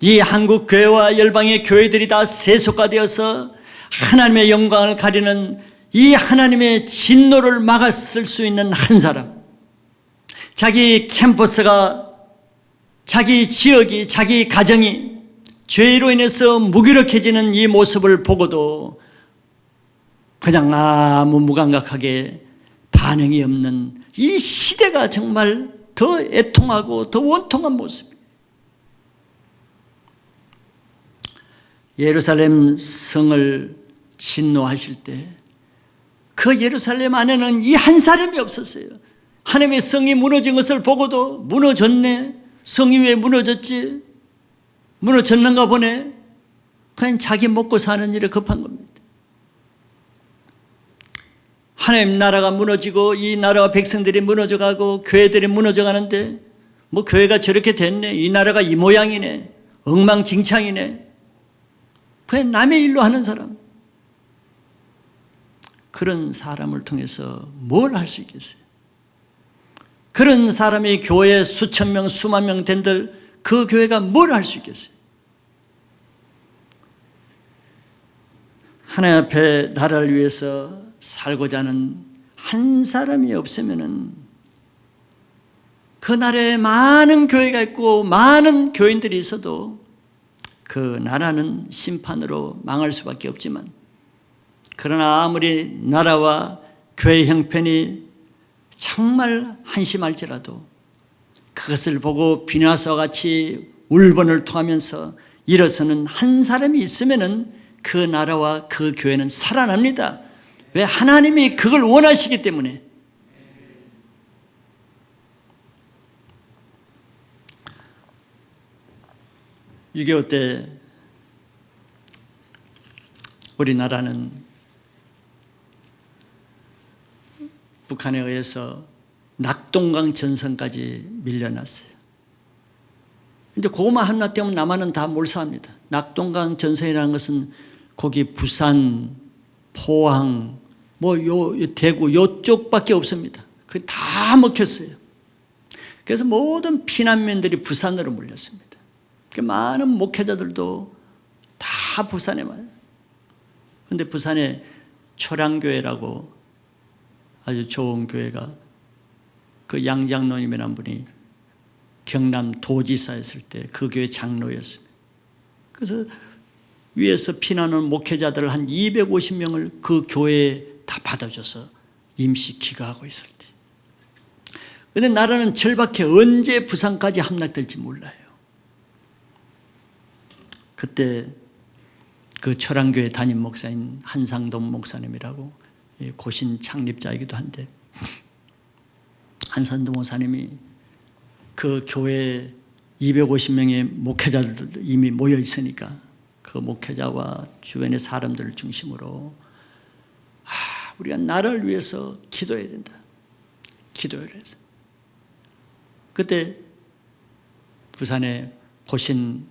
이 한국 교회와 열방의 교회들이 다 세속화되어서 하나님의 영광을 가리는 이 하나님의 진노를 막았을 수 있는 한 사람, 자기 캠퍼스가, 자기 지역이, 자기 가정이 죄로 인해서 무기력해지는 이 모습을 보고도 그냥 아무 무감각하게 반응이 없는 이 시대가 정말 더 애통하고 더 원통한 모습이에요. 예루살렘 성을 진노하실 때 그 예루살렘 안에는 이 한 사람이 없었어요. 하나님의 성이 무너진 것을 보고도 무너졌네, 성이 왜 무너졌지, 무너졌는가 보네, 그냥 자기 먹고 사는 일에 급한 겁니다. 하나님 나라가 무너지고 이 나라와 백성들이 무너져가고 교회들이 무너져가는데, 뭐 교회가 저렇게 됐네, 이 나라가 이 모양이네, 엉망진창이네, 그냥 남의 일로 하는 사람, 그런 사람을 통해서 뭘 할 수 있겠어요? 그런 사람이 교회 수천 명 수만 명 된들 그 교회가 뭘 할 수 있겠어요? 하나님 앞에 나라를 위해서 살고자 하는 한 사람이 없으면은 그 나라에 많은 교회가 있고 많은 교인들이 있어도 그 나라는 심판으로 망할 수밖에 없지만, 그러나 아무리 나라와 교회 형편이 정말 한심할지라도 그것을 보고 비나서와 같이 울분을 토하면서 일어서는 한 사람이 있으면은 그 나라와 그 교회는 살아납니다. 왜? 하나님이 그걸 원하시기 때문에. (6.25) 때 우리나라는 북한에 의해서 낙동강 전선까지 밀려났어요. 근데 그것만 하나 때문에 남한은 다 몰사합니다. 낙동강 전선이라는 것은 거기 부산, 포항, 대구 요쪽밖에 없습니다. 그 다 먹혔어요. 그래서 모든 피난민들이 부산으로 몰렸습니다. 많은 목회자들도 다 부산에 와요. 그런데 부산에 초량교회라고 아주 좋은 교회가, 그 양장로님이라는 분이 경남 도지사였을 때 그 교회 장로였습니다. 그래서 위에서 피난온 목회자들 한 250명을 그 교회에 다 받아줘서 임시 기거하고 있을 때, 그런데 나라는 절박해. 언제 부산까지 함락될지 몰라요. 그때 그 철안교회 담임 목사인 한상돈 목사님이라고 고신 창립자이기도 한데, 한상돈 목사님이 그 교회에 250명의 목회자들도 이미 모여 있으니까 그 목회자와 주변의 사람들을 중심으로 우리가 나라를 위해서 기도해야 된다. 기도를 해서 그때 부산의 고신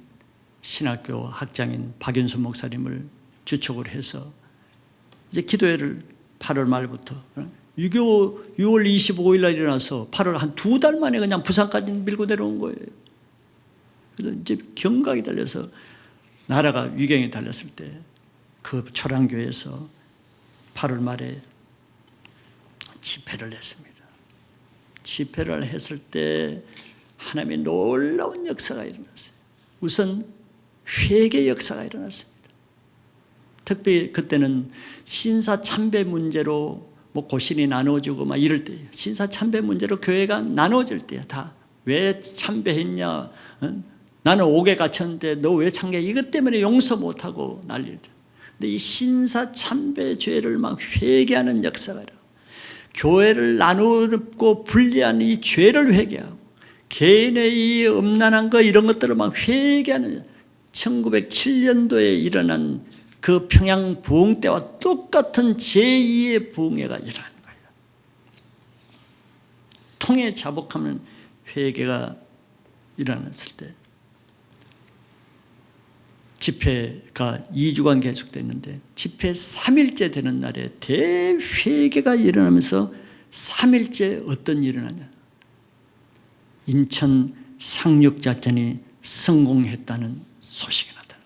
신학교 학장인 박윤수 목사님을 주촉을 해서 이제 기도회를 8월 말부터 6월 25일 날 일어나서 8월 한 2달 만에 그냥 부산까지 밀고 내려온 거예요. 그래서 이제 경각이 달려서 나라가 위경에 달렸을 때 그 초량교회에서 8월 말에 집회를 했습니다. 집회를 했을 때 하나님의 놀라운 역사가 일어났어요. 우선 회개 역사가 일어났습니다. 특히 그때는 신사 참배 문제로 뭐 고신이 나눠지고 막 이럴 때예요. 신사 참배 문제로 교회가 나눠질 때야. 다 왜 참배했냐? 나는 옥에 갇혔는데 너 왜 참배? 이것 때문에 용서 못하고 난리를. 근데 이 신사 참배 죄를 막 회개하는 역사가 일어나요. 교회를 나누고 분리한 이 죄를 회개하고 개인의 이 음란한 거 이런 것들을 막 회개하는 1907년도에 일어난 그 평양 부흥 때와 똑같은 제2의 부흥회가 일어난 거예요. 통해 자복하는 회개가 일어났을 때 집회가 2주간 계속됐는데 집회 3일째 되는 날에 대회개가 일어나면서 3일째 어떤 일이 일어나냐? 인천 상륙작전이 성공했다는 소식이 나타나요.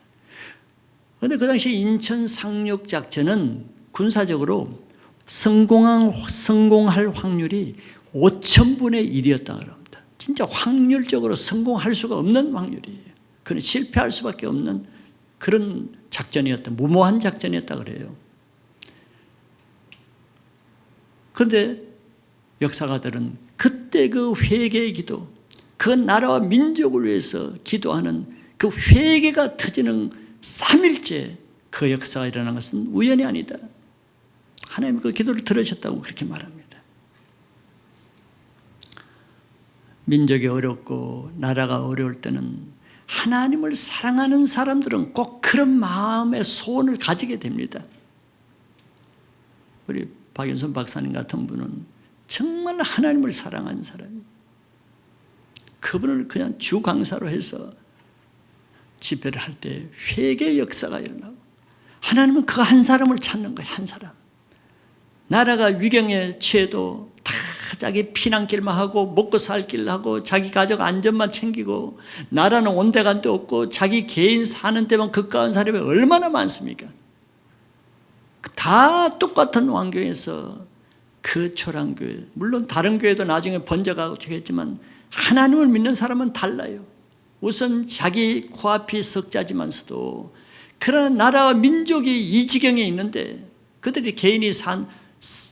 그런데 그 당시 인천 상륙작전은 군사적으로 성공할 확률이 5,000분의 1이었다고 합니다. 진짜 확률적으로 성공할 수가 없는 확률이에요. 그는 실패할 수밖에 없는 그런 작전이었다. 무모한 작전이었다 그래요. 그런데 역사가들은 그때 그 회개의 기도, 그 나라와 민족을 위해서 기도하는 그 회개가 터지는 3일째 그 역사가 일어난 것은 우연이 아니다. 하나님이 그 기도를 들으셨다고 그렇게 말합니다. 민족이 어렵고 나라가 어려울 때는 하나님을 사랑하는 사람들은 꼭 그런 마음의 소원을 가지게 됩니다. 우리 박윤선 박사님 같은 분은 정말 하나님을 사랑하는 사람이에요. 그분을 그냥 주 강사로 해서 집회를 할 때 회개의 역사가 일어나고 하나님은 그 한 사람을 찾는 거예요. 한 사람. 나라가 위경에 처해도 다 자기 피난길만 하고 먹고 살 길 하고 자기 가족 안전만 챙기고 나라는 온데간데 없고 자기 개인 사는 데만 급가한 사람이 얼마나 많습니까? 다 똑같은 환경에서 그 초량교회, 물론 다른 교회도 나중에 번져가고 했지만 하나님을 믿는 사람은 달라요. 우선 자기 코앞이 석자지만서도 그러나 나라와 민족이 이 지경에 있는데 그들이 개인이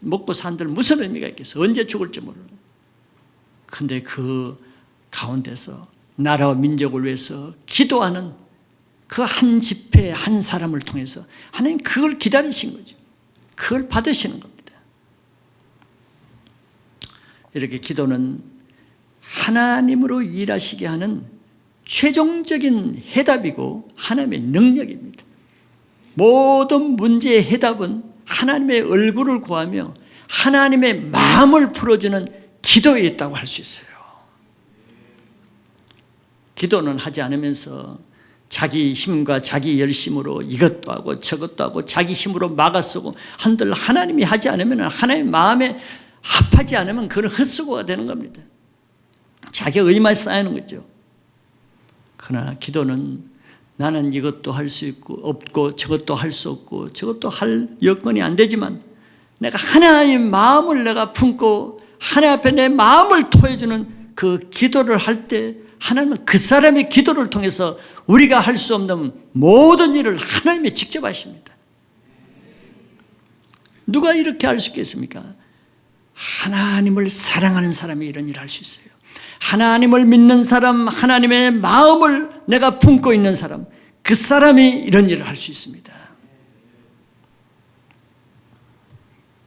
먹고 산들 무슨 의미가 있겠어? 언제 죽을지 모르는. 근데 그 가운데서 나라와 민족을 위해서 기도하는 그 한 집회 한 사람을 통해서 하나님 그걸 기다리신 거죠. 그걸 받으시는 겁니다. 이렇게 기도는 하나님으로 일하시게 하는 최종적인 해답이고 하나님의 능력입니다. 모든 문제의 해답은 하나님의 얼굴을 구하며 하나님의 마음을 풀어주는 기도에 있다고 할 수 있어요. 기도는 하지 않으면서 자기 힘과 자기 열심으로 이것도 하고 저것도 하고 자기 힘으로 막아쓰고 한들 하나님이 하지 않으면 하나님의 마음에 합하지 않으면 그건 헛수고가 되는 겁니다. 자기 의만 쌓이는 거죠. 그러나 기도는 나는 이것도 할 수 있고 없고 저것도 할 수 없고 저것도 할 여건이 안 되지만 내가 하나님의 마음을 내가 품고 하나님 앞에 내 마음을 토해주는 그 기도를 할 때 하나님은 그 사람의 기도를 통해서 우리가 할 수 없는 모든 일을 하나님이 직접 하십니다. 누가 이렇게 할 수 있겠습니까? 하나님을 사랑하는 사람이 이런 일을 할 수 있어요. 하나님을 믿는 사람, 하나님의 마음을 내가 품고 있는 사람, 그 사람이 이런 일을 할 수 있습니다.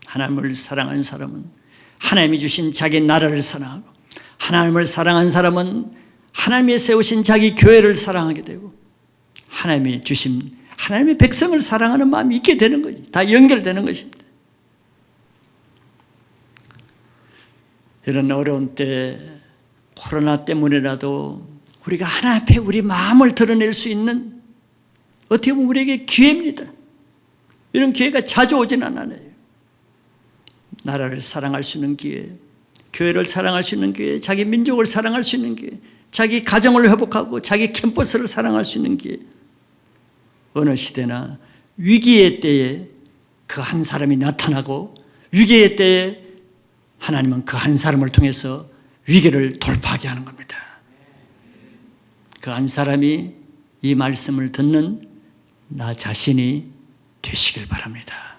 하나님을 사랑한 사람은 하나님이 주신 자기 나라를 사랑하고, 하나님을 사랑한 사람은 하나님이 세우신 자기 교회를 사랑하게 되고, 하나님이 주신 하나님의 백성을 사랑하는 마음이 있게 되는 거지. 다 연결되는 것입니다. 이런 어려운 때, 코로나 때문에라도 우리가 하나님 앞에 우리 마음을 드러낼 수 있는, 어떻게 보면 우리에게 기회입니다. 이런 기회가 자주 오지는 않아요. 나라를 사랑할 수 있는 기회, 교회를 사랑할 수 있는 기회, 자기 민족을 사랑할 수 있는 기회, 자기 가정을 회복하고 자기 캠퍼스를 사랑할 수 있는 기회. 어느 시대나 위기의 때에 그 한 사람이 나타나고, 위기의 때에 하나님은 그 한 사람을 통해서 위기를 돌파하게 하는 겁니다. 그 한 사람이 이 말씀을 듣는 나 자신이 되시길 바랍니다.